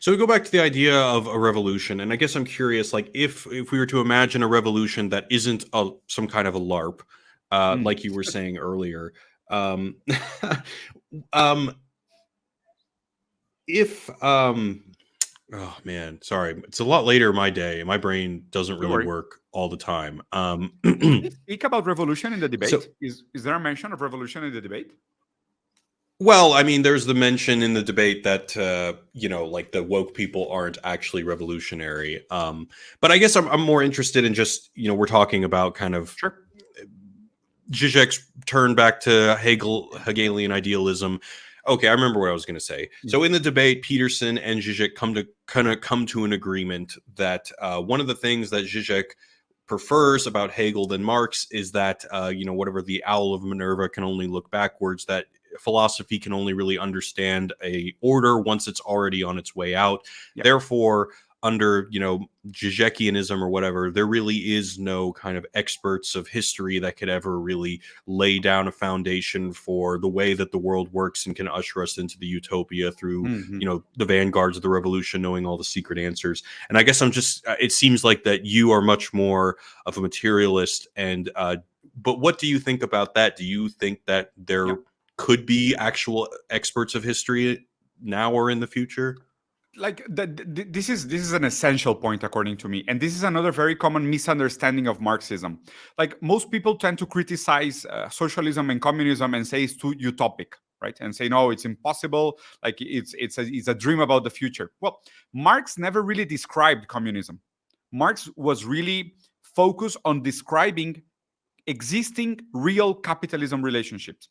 So we go back to the idea of a revolution, and I guess I'm curious, like if we were to imagine a revolution that isn't some kind of a LARP, like you were saying earlier, if oh man, sorry, it's a lot later in my day. My brain doesn't really work all the time. Speak about revolution in the debate. So, is there a mention of revolution in the debate? Well, I mean, there's the mention in the debate that, like the woke people aren't actually revolutionary. But I guess I'm more interested in just, we're talking about kind of Zizek's turn back to Hegelian idealism. Okay, I remember what I was going to say. So in the debate, Peterson and Zizek come to an agreement that one of the things that Zizek prefers about Hegel than Marx is that, whatever the owl of Minerva can only look backwards, that philosophy can only really understand a order once it's already on its way out. Yep. Therefore, under, Zizekianism or whatever, there really is no kind of experts of history that could ever really lay down a foundation for the way that the world works and can usher us into the utopia through, the vanguards of the revolution, knowing all the secret answers. And I guess it seems like that you are much more of a materialist. And, but what do you think about that? Do you think that there could be actual experts of history now or in the future? Like this is an essential point according to me, and this is another very common misunderstanding of Marxism. Like most people tend to criticize socialism and communism and say it's too utopic, right? And say no, it's impossible. Like it's a dream about the future. Well, Marx never really described communism. Marx was really focused on describing existing real capitalism relationships.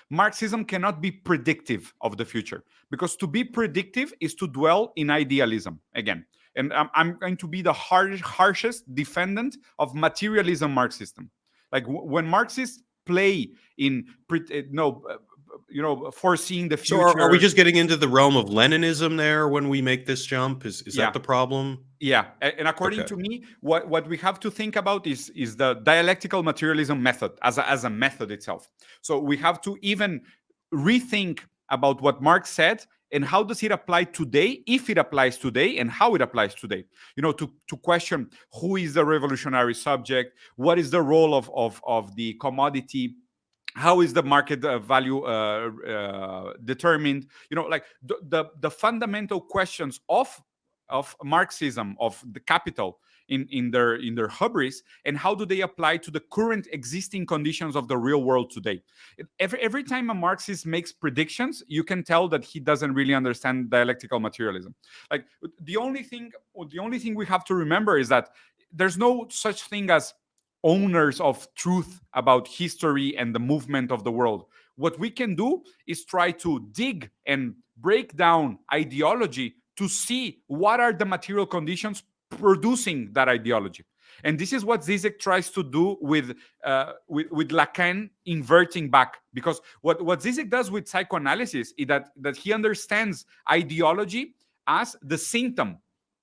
Marxism cannot be predictive of the future, because to be predictive is to dwell in idealism again. And I'm going to be the harshest defendant of materialism Marxism. Like when Marxists play in foreseeing the future. So are we just getting into the realm of Leninism there when we make this jump? Is that the problem? Yeah, and according to me, what we have to think about is the dialectical materialism method as a method itself. So we have to even rethink about what Marx said and how does it apply today, if it applies today, and how it applies today. To question who is the revolutionary subject, what is the role of the commodity, how is the market value determined? Like the fundamental questions of Marxism, of the capital in their hubris, and how do they apply to the current existing conditions of the real world today. Every time a Marxist makes predictions, you can tell that he doesn't really understand dialectical materialism. Like the only thing we have to remember is that there's no such thing as owners of truth about history and the movement of the world. What we can do is try to dig and break down ideology to see what are the material conditions producing that ideology. And this is what Zizek tries to do with Lacan inverting back. Because what Zizek does with psychoanalysis is that he understands ideology as the symptom.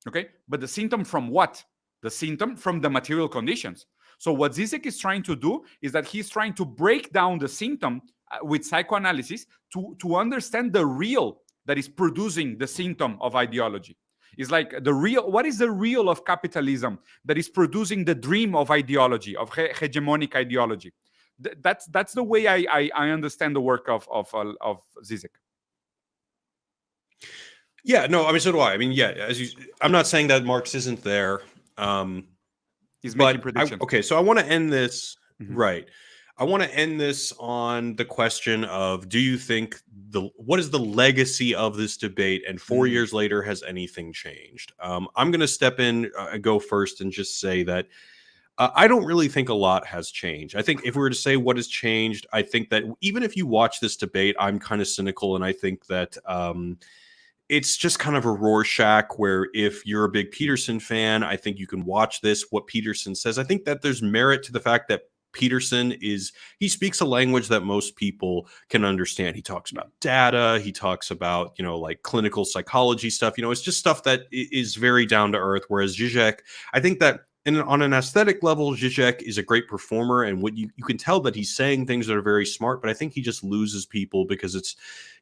Okay? But the symptom from what? The symptom from the material conditions. So what Zizek is trying to do is that he's trying to break down the symptom with psychoanalysis to understand the real that is producing the symptom of ideology. It's like the real. What is the real of capitalism that is producing the dream of ideology, of hegemonic ideology? That's the way I understand the work of Zizek. Yeah, no, I mean, so do I. I mean, yeah, I'm not saying that Marx isn't there. He's making predictions. Okay, so I want to end this Mhm. right. I want to end this on the question of: do you think what is the legacy of this debate? And 4 years later, has anything changed? I'm going to step in and go first and just say that I don't really think a lot has changed. I think if we were to say what has changed, I think that even if you watch this debate, I'm kind of cynical, and I think that it's just kind of a Rorschach where if you're a big Peterson fan, I think you can watch this, what Peterson says. I think that there's merit to the fact that Peterson he speaks a language that most people can understand. He talks about data. He talks about, like clinical psychology stuff. It's just stuff that is very down to earth. Whereas Zizek, I think that on an aesthetic level, Zizek is a great performer, and what you can tell that he's saying things that are very smart, but I think he just loses people because it's,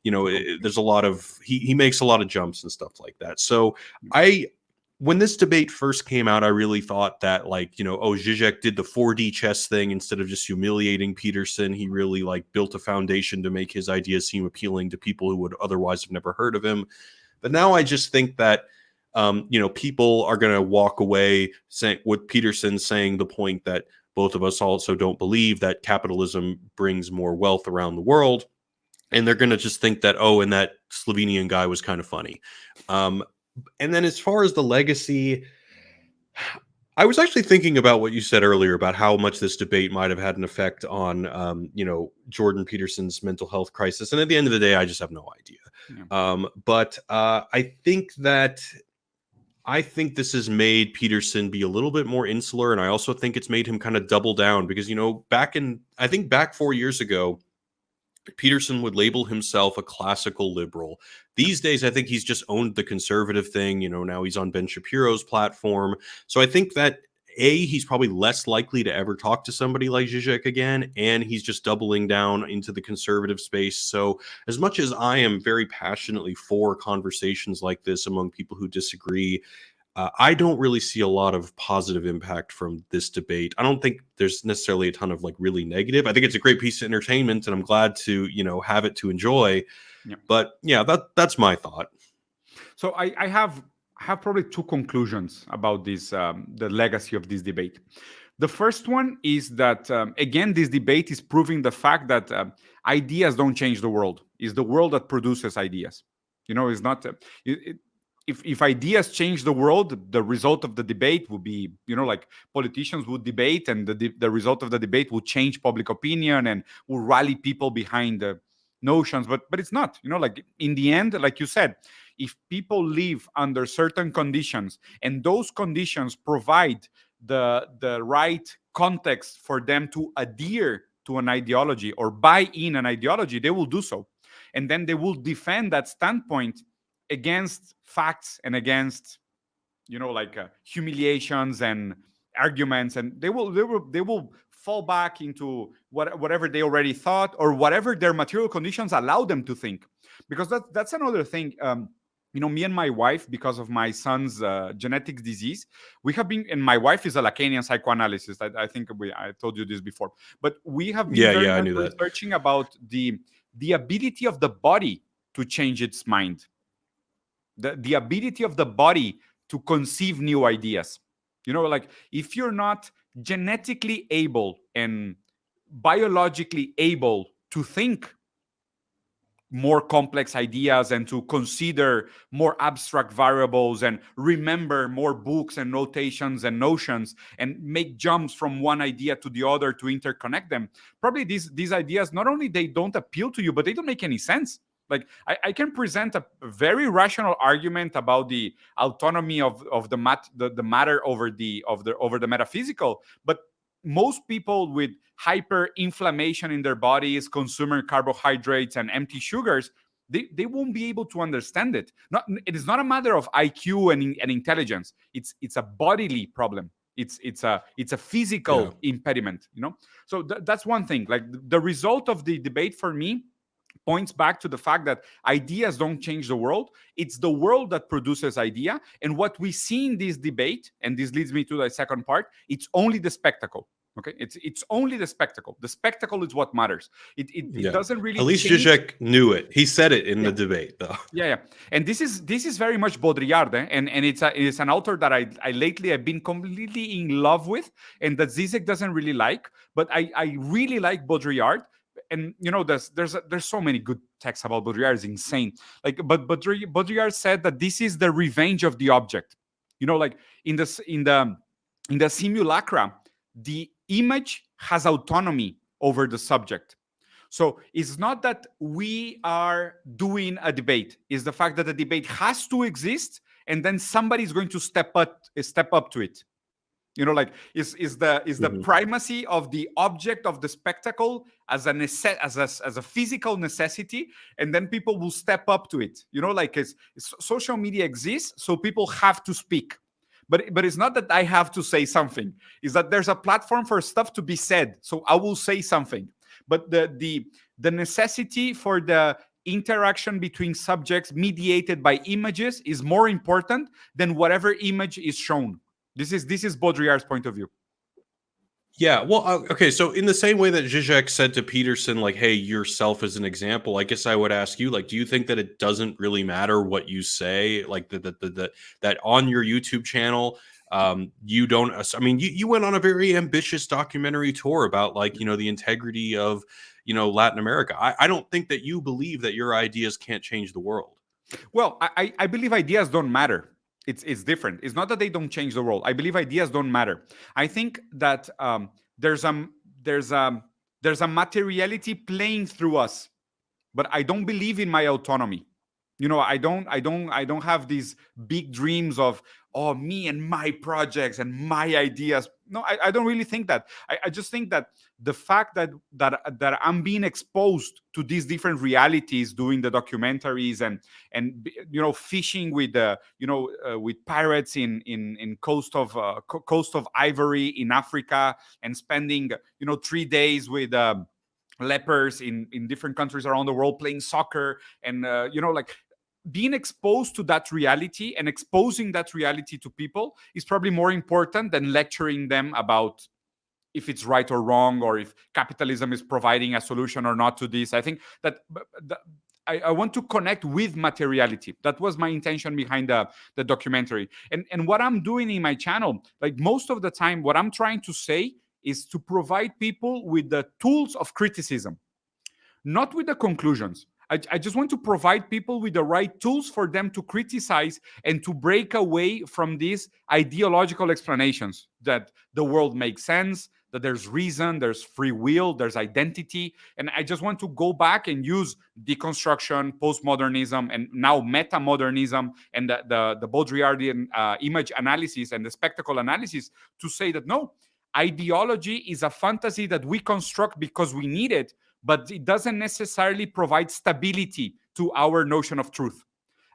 there's a lot of, he makes a lot of jumps and stuff like that. So when this debate first came out, I really thought that Zizek did the 4D chess thing instead of just humiliating Peterson. He really built a foundation to make his ideas seem appealing to people who would otherwise have never heard of him. But now I just think that people are going to walk away saying with Peterson saying the point that both of us also don't believe, that capitalism brings more wealth around the world. And they're going to just think that, and that Slovenian guy was kind of funny. And then as far as the legacy, I was actually thinking about what you said earlier about how much this debate might have had an effect on, Jordan Peterson's mental health crisis. And at the end of the day, I just have no idea. Yeah. But I think this has made Peterson be a little bit more insular. And I also think it's made him kind of double down because, back 4 years ago, Peterson would label himself a classical liberal. These days, I think he's just owned the conservative thing. Now he's on Ben Shapiro's platform. So I think that he's probably less likely to ever talk to somebody like Zizek again, and he's just doubling down into the conservative space. So as much as I am very passionately for conversations like this among people who disagree, I don't really see a lot of positive impact from this debate. I don't think there's necessarily a ton of really negative. I think it's a great piece of entertainment, and I'm glad to have it to enjoy. Yeah. But yeah, that's my thought. So I have probably two conclusions about this, the legacy of this debate. The first one is that again, this debate is proving the fact that ideas don't change the world. It's the world that produces ideas. It's not. If ideas change the world, the result of the debate would be, politicians would debate, and the result of the debate would change public opinion and will rally people behind the notions. But it's not. In the end, like you said, if people live under certain conditions and those conditions provide the right context for them to adhere to an ideology or buy in an ideology, they will do so, and then they will defend that standpoint against facts and against humiliations and arguments, and they will fall back into whatever they already thought or whatever their material conditions allow them to think. Because that's another thing. Me and my wife, because of my son's genetic disease, we have been, and my wife is a Lacanian psychoanalyst. I think I told you this before, but we have been I knew that. researching about the ability of the body to change its mind. The ability of the body to conceive new ideas. If you're not genetically able and biologically able to think more complex ideas and to consider more abstract variables and remember more books and notations and notions and make jumps from one idea to the other to interconnect them, probably these ideas, not only they don't appeal to you, but they don't make any sense. Like I can present a very rational argument about the autonomy of the matter over the metaphysical, but most people with hyper inflammation in their bodies, consuming carbohydrates and empty sugars, they won't be able to understand it. It is not a matter of IQ and intelligence. It's a bodily problem. It's a physical impediment, So that's one thing. Like the result of the debate for me points back to the fact that ideas don't change the world. It's the world that produces idea. And what we see in this debate, and this leads me to the second part, it's only the spectacle. Okay, it's only the spectacle. The spectacle is what matters. It doesn't really. At least Zizek knew it. He said it in the debate, though. Yeah. And this is very much Baudrillard, and it's an author that I lately have been completely in love with, and that Zizek doesn't really like, but I really like Baudrillard. And there's so many good texts about Baudrillard. It's insane. Like, but Baudrillard said that this is the revenge of the object. Like in the simulacra, the image has autonomy over the subject. So it's not that we are doing a debate. It's the fact that the debate has to exist, and then somebody's going to step up to it. Like is the primacy of the object of the spectacle as a physical necessity, and then people will step up to it. Like social media exists, so people have to speak. But it's not that I have to say something. It's that there's a platform for stuff to be said, so I will say something. But the necessity for the interaction between subjects mediated by images is more important than whatever image is shown. This is Baudrillard's point of view. Yeah, well, okay, so in the same way that Zizek said to Peterson, like, hey, yourself as an example, I guess I would ask you, like, do you think that it doesn't really matter what you say? Like, that on your YouTube channel, you don't, I mean, you went on a very ambitious documentary tour about, like, the integrity of, Latin America. I don't think that you believe that your ideas can't change the world. Well, I believe ideas don't matter. It's different. It's not that they don't change the world. I believe ideas don't matter. I think that there's a materiality playing through us, but I don't believe in my autonomy. I don't have these big dreams of me and my projects and my ideas. No, I don't really think that. I just think that the fact that I'm being exposed to these different realities doing the documentaries and fishing with with pirates in coast of Ivory in Africa, and spending 3 days with lepers in different countries around the world playing soccer, and like being exposed to that reality and exposing that reality to people is probably more important than lecturing them about if it's right or wrong, or if capitalism is providing a solution or not to this. I think that I want to connect with materiality. That was my intention behind the documentary. And what I'm doing in my channel, like most of the time, what I'm trying to say is to provide people with the tools of criticism, not with the conclusions. I just want to provide people with the right tools for them to criticize and to break away from these ideological explanations that the world makes sense, that there's reason, there's free will, there's identity. And I just want to go back and use deconstruction, postmodernism, and now metamodernism, and the Baudrillardian image analysis and the spectacle analysis to say that no, ideology is a fantasy that we construct because we need it, but it doesn't necessarily provide stability to our notion of truth.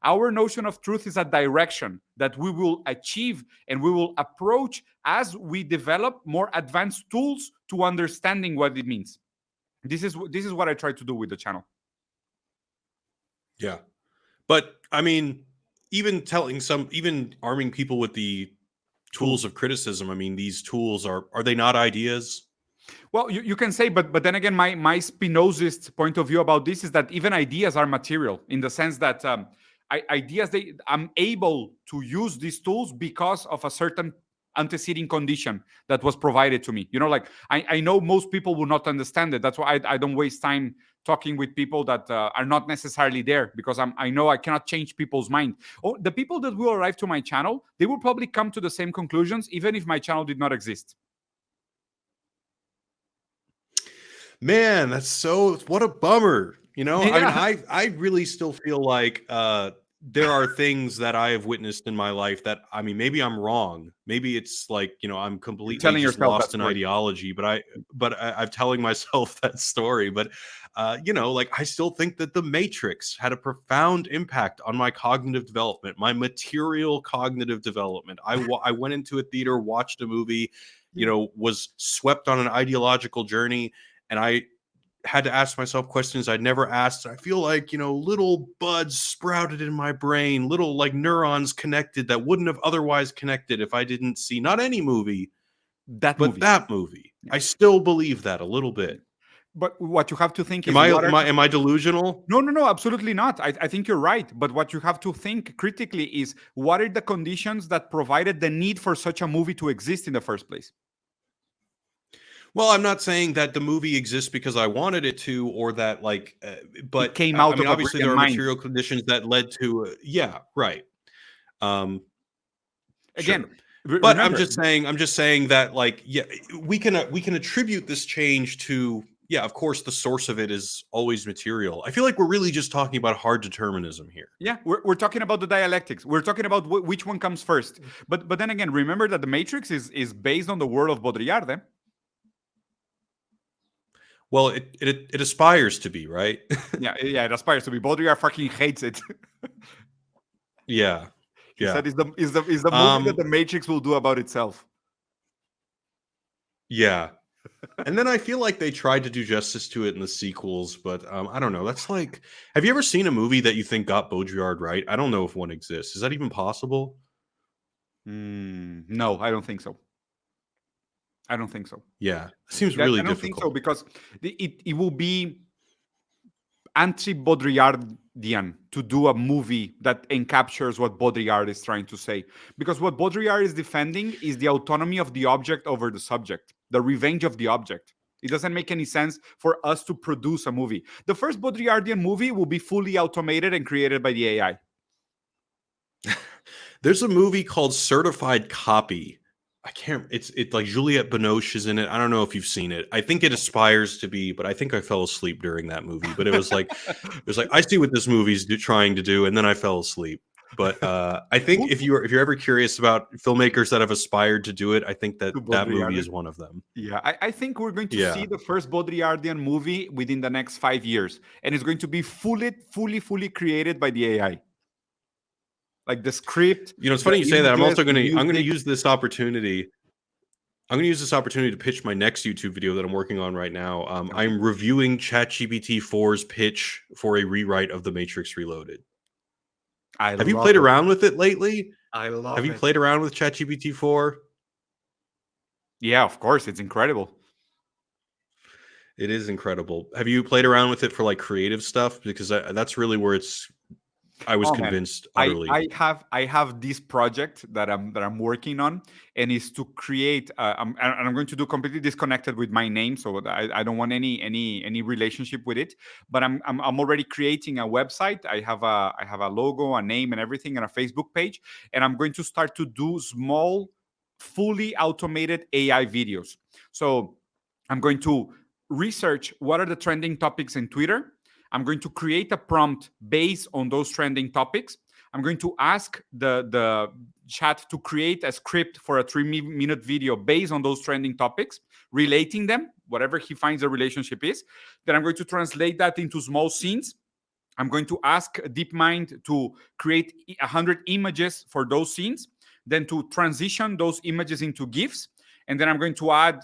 Our notion of truth is a direction that we will achieve and we will approach as we develop more advanced tools to understanding what it means. This is what I try to do with the channel. Yeah. But I mean, even arming people with the tools of criticism, I mean, these tools are they not ideas? Well, you can say, but then again, my Spinozist point of view about this is that even ideas are material, in the sense that I'm able to use these tools because of a certain antecedent condition that was provided to me. Like I know most people will not understand it. That's why I don't waste time talking with people that are not necessarily there, because I know I cannot change people's mind. The people that will arrive to my channel, they will probably come to the same conclusions even if my channel did not exist. Man, what a bummer. You know, I mean, Yeah. I really still feel like there are things that I have witnessed in my life that, I mean, maybe I'm wrong. Maybe it's like, you know, I'm You're completely telling just yourself that lost in story. ideology, I'm telling myself that story. But you know, like, I still think that The Matrix had a profound impact on my cognitive development, my material cognitive development. I went into a theater, watched a movie, you know, was swept on an ideological journey, and I had to ask myself questions I'd never asked. I feel like, you know, little buds sprouted in my brain, little like neurons connected that wouldn't have otherwise connected if I didn't see not any movie, That but movie. that movie. Yeah. I still believe that a little bit. But what you have to think Am is I what are am I delusional? no, no, no, absolutely not. I think you're right. But what you have to think critically is what are the conditions that provided the need for such a movie to exist in the first place? Well, I'm not saying that the movie exists because I wanted it to, or that like, It but came I out mean, of a obviously there brilliant are mind. material conditions that led to, yeah, right. Um, Again, sure. But remember, I'm just saying that, like, yeah, we can attribute this change to, yeah, of course, the source of it is always material. I feel like we're really just talking about hard determinism here. yeah, we're talking about the dialectics. We're talking about which one comes first. But then again, remember that the Matrix is based on the world of Baudrillard. Eh? Well, it aspires to be, right? Yeah, yeah, it aspires to be. Baudrillard fucking hates it. Yeah, He yeah, said is the movie that um, the Matrix will do about itself. yeah. And then I feel like they tried to do justice to it in the sequels, but I don't know. That's like, have you ever seen a movie that you think got Baudrillard right? I don't know if one exists. Is that even possible? No, I don't think so. I don't think so. Yeah, it seems Yeah, really I don't think so difficult. because it will be anti-Baudrillardian to do a movie that encaptures what Baudrillard is trying to say. Because what Baudrillard is defending is the autonomy of the object over the subject, the revenge of the object. It doesn't make any sense for us to produce a movie. The first Baudrillardian movie will be fully automated and created by the AI. There's a movie called Certified Copy. I can't. It's like Juliette Binoche is in it. I don't know if you've seen it. I think it aspires to be, but I think I fell asleep during that movie. But it was like I see what this movie's trying to do, and then I fell asleep. But I think if you're ever curious about filmmakers that have aspired to do it, I think that To that movie Baudrillard. is one of them. Yeah, I think we're going to see Yeah. the first Baudrillardian movie within the next 5 years, and it's going to be fully created by the AI. Like the script, You know, it's the funny you say that. images, the I'm gonna music. use this opportunity. I'm going to use this opportunity to pitch my next YouTube video that I'm working on right now. Okay. I'm reviewing ChatGPT 4's pitch for a rewrite of The Matrix Reloaded. I Have you love played it. around with it lately? I Have love you it. played around with ChatGPT 4? Yeah, of course, it's incredible. It is incredible. Have you played around with it for like creative stuff? Because that's really where I was Oh man, convinced utterly. I have this project that I'm working on, and is to create. And I'm going to do completely disconnected with my name, so I don't want any relationship with it. But I'm already creating a website. I have a logo, a name, and everything, and a Facebook page, and I'm going to start to do small, fully automated AI videos. So I'm going to research what are the trending topics in Twitter. I'm going to create a prompt based on those trending topics. I'm going to ask the chat to create a script for a 3-minute video based on those trending topics, relating them, whatever he finds the relationship is. Then I'm going to translate that into small scenes. I'm going to ask DeepMind to create 100 images for those scenes, then to transition those images into GIFs. And then I'm going to add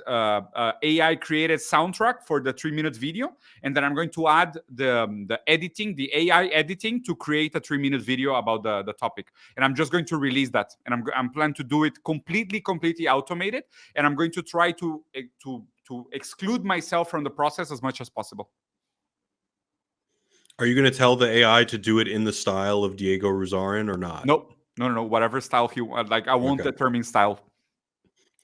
AI created soundtrack for the 3-minute video. And then I'm going to add the editing, the AI editing to create a 3-minute video about the topic. And I'm just going to release that. And I'm planning to do it completely automated. And I'm going to try to exclude myself from the process as much as possible. Are you going to tell the AI to do it in the style of Diego Ruzzarin or not? Nope. No. Whatever style he wants. Like, I won't Okay. determine style.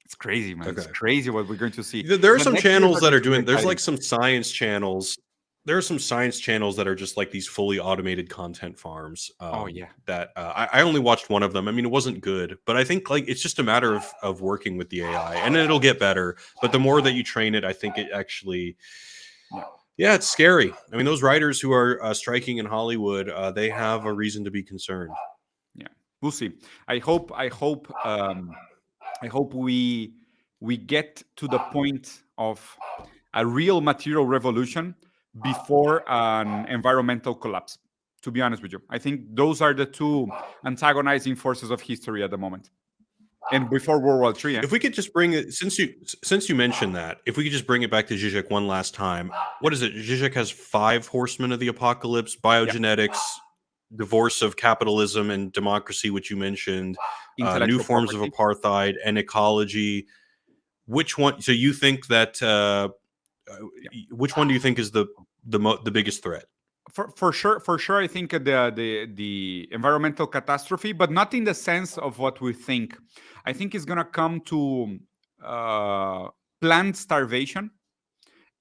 It's crazy, man. Okay. It's crazy what we're going to see. There are The some next years channels that going are to be doing, there's like exciting. some science channels. There are some science channels that are just like these fully automated content farms. Oh yeah. That I only watched one of them. I mean, it wasn't good, but I think like it's just a matter of working with the AI, and then it'll get better. But the more that you train it, I think it actually, Yeah, it's scary. I mean, those writers who are striking in Hollywood, they have a reason to be concerned. Yeah, we'll see. I hope. I hope we get to the point of a real material revolution before an environmental collapse. To be honest with you, I think those are the two antagonizing forces of history at the moment. And before World War III, If we could just bring it, since you mentioned that, if we could just bring it back to Zizek one last time, what is it? Zizek has 5 horsemen of the apocalypse: yeah, biogenetics, divorce of capitalism and democracy, which you mentioned, new intellectual forms of property. apartheid, and ecology. Which one? So you think that Yeah. which one do you think is the biggest threat? For sure, I think the environmental catastrophe, but not in the sense of what we think. I think it's gonna come to plant starvation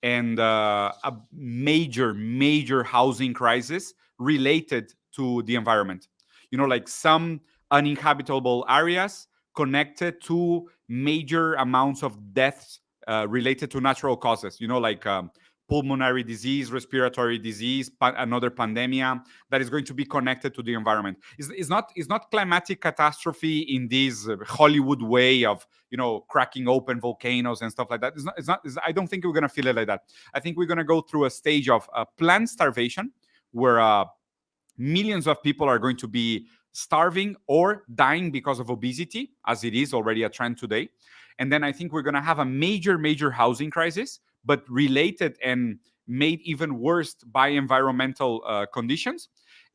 and a major housing crisis related to the environment. You know, like some uninhabitable areas connected to major amounts of deaths related to natural causes. You know, like pulmonary disease, respiratory disease, another pandemia that is going to be connected to the environment. It's not climatic catastrophe in this Hollywood way of, you know, cracking open volcanoes and stuff like that. I don't think we're going to feel it like that. I think we're going to go through a stage of plant starvation where millions of people are going to be starving or dying because of obesity, as it is already a trend today. And then I think we're going to have a major housing crisis, but related and made even worse by environmental conditions.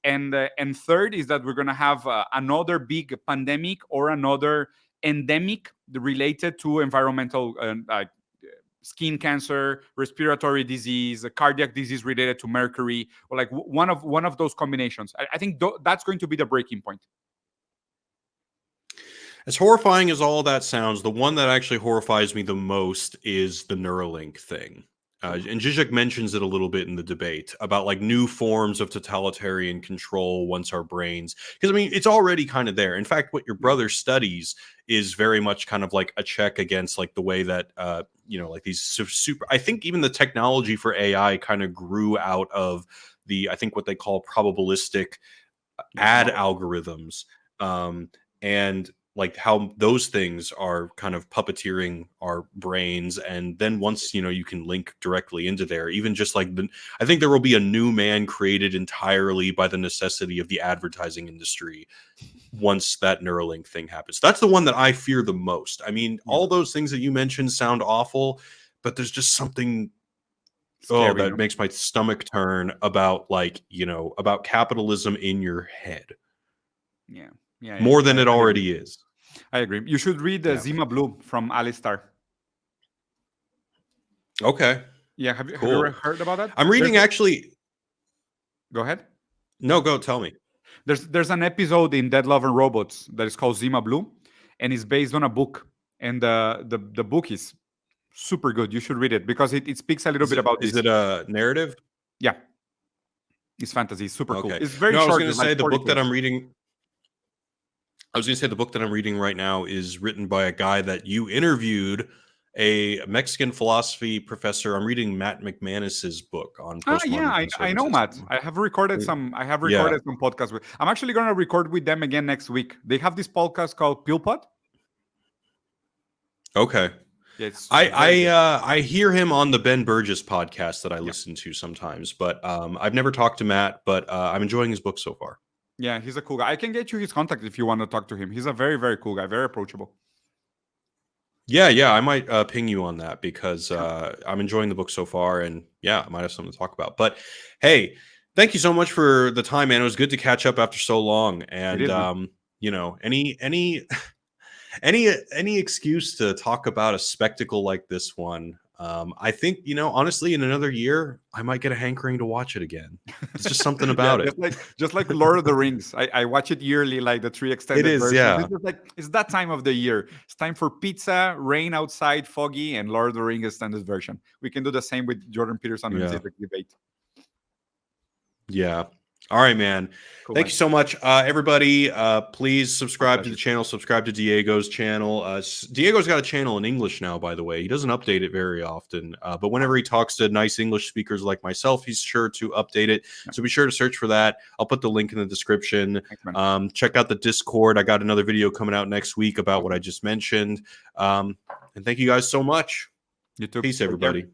And third is that we're going to have another big pandemic or another endemic related to environmental skin cancer, respiratory disease, a cardiac disease related to mercury, or like one of those combinations. I think that's going to be the breaking point. As horrifying as all that sounds, the one that actually horrifies me the most is the Neuralink thing. And Zizek mentions it a little bit in the debate about like new forms of totalitarian control once our brains, because I mean, it's already kind of there. In fact, what your brother studies is very much kind of like a check against like the way that, like these super, I think even the technology for AI kind of grew out of I think what they call probabilistic ad algorithms. And like how those things are kind of puppeteering our brains, and then once you can link directly into there, even just like I think there will be a new man created entirely by the necessity of the advertising industry once that Neuralink thing happens. That's the one that I fear the most. I mean, all those things that you mentioned sound awful, but there's just something Scary, that makes my stomach turn about about capitalism in your head. Yeah. More than it already is. I agree. You should read Zima Blue from Alistair. Okay. Yeah, have you Cool. heard about that? I'm reading actually. Go ahead. No, go tell me. There's an episode in Dead Love and Robots that is called Zima Blue, and it's based on a book. And the book is super good. You should read it because it speaks a little bit about this. Is it a narrative? Yeah. It's fantasy. It's super cool. Okay. It's very No, I was short. going to It's say like the 40 book that pages. I'm reading. I was going to say the book that I'm reading right now is written by a guy that you interviewed, a Mexican philosophy professor. I'm reading Matt McManus's book on postmodern conservatism. I know Matt. I have recorded some podcasts with. I'm actually going to record with them again next week. They have this podcast called Pillpot. Okay. It's I hear him on the Ben Burgess podcast that I listen to sometimes, but I've never talked to Matt, but I'm enjoying his book so far. Yeah, he's a cool guy. I can get you his contact if you want to talk to him. He's a very cool guy, very approachable. Yeah, I might ping you on that because I'm enjoying the book so far, and I might have something to talk about. But hey, thank you so much for the time, man. It was good to catch up after so long, and any excuse to talk about a spectacle like this one. I think honestly, in another year, I might get a hankering to watch it again. It's just something about it. Just like Lord of the Rings. I watch it yearly, like the 3 extended versions. Yeah. It's that time of the year. It's time for pizza, rain outside, foggy, and Lord of the Rings extended version. We can do the same with Jordan Peterson and Zizek debate. Yeah. All right, man. Cool, Thank man. you so much, everybody. Please subscribe to pleasure. the channel. Subscribe to Diego's channel. Diego's got a channel in English now, by the way. He doesn't update it very often, but whenever he talks to nice English speakers like myself, he's sure to update it. So be sure to search for that. I'll put the link in the description. Thanks, man. Check out the Discord. I got another video coming out next week about what I just mentioned. And thank you guys so much. You too. Peace, Take care. everybody.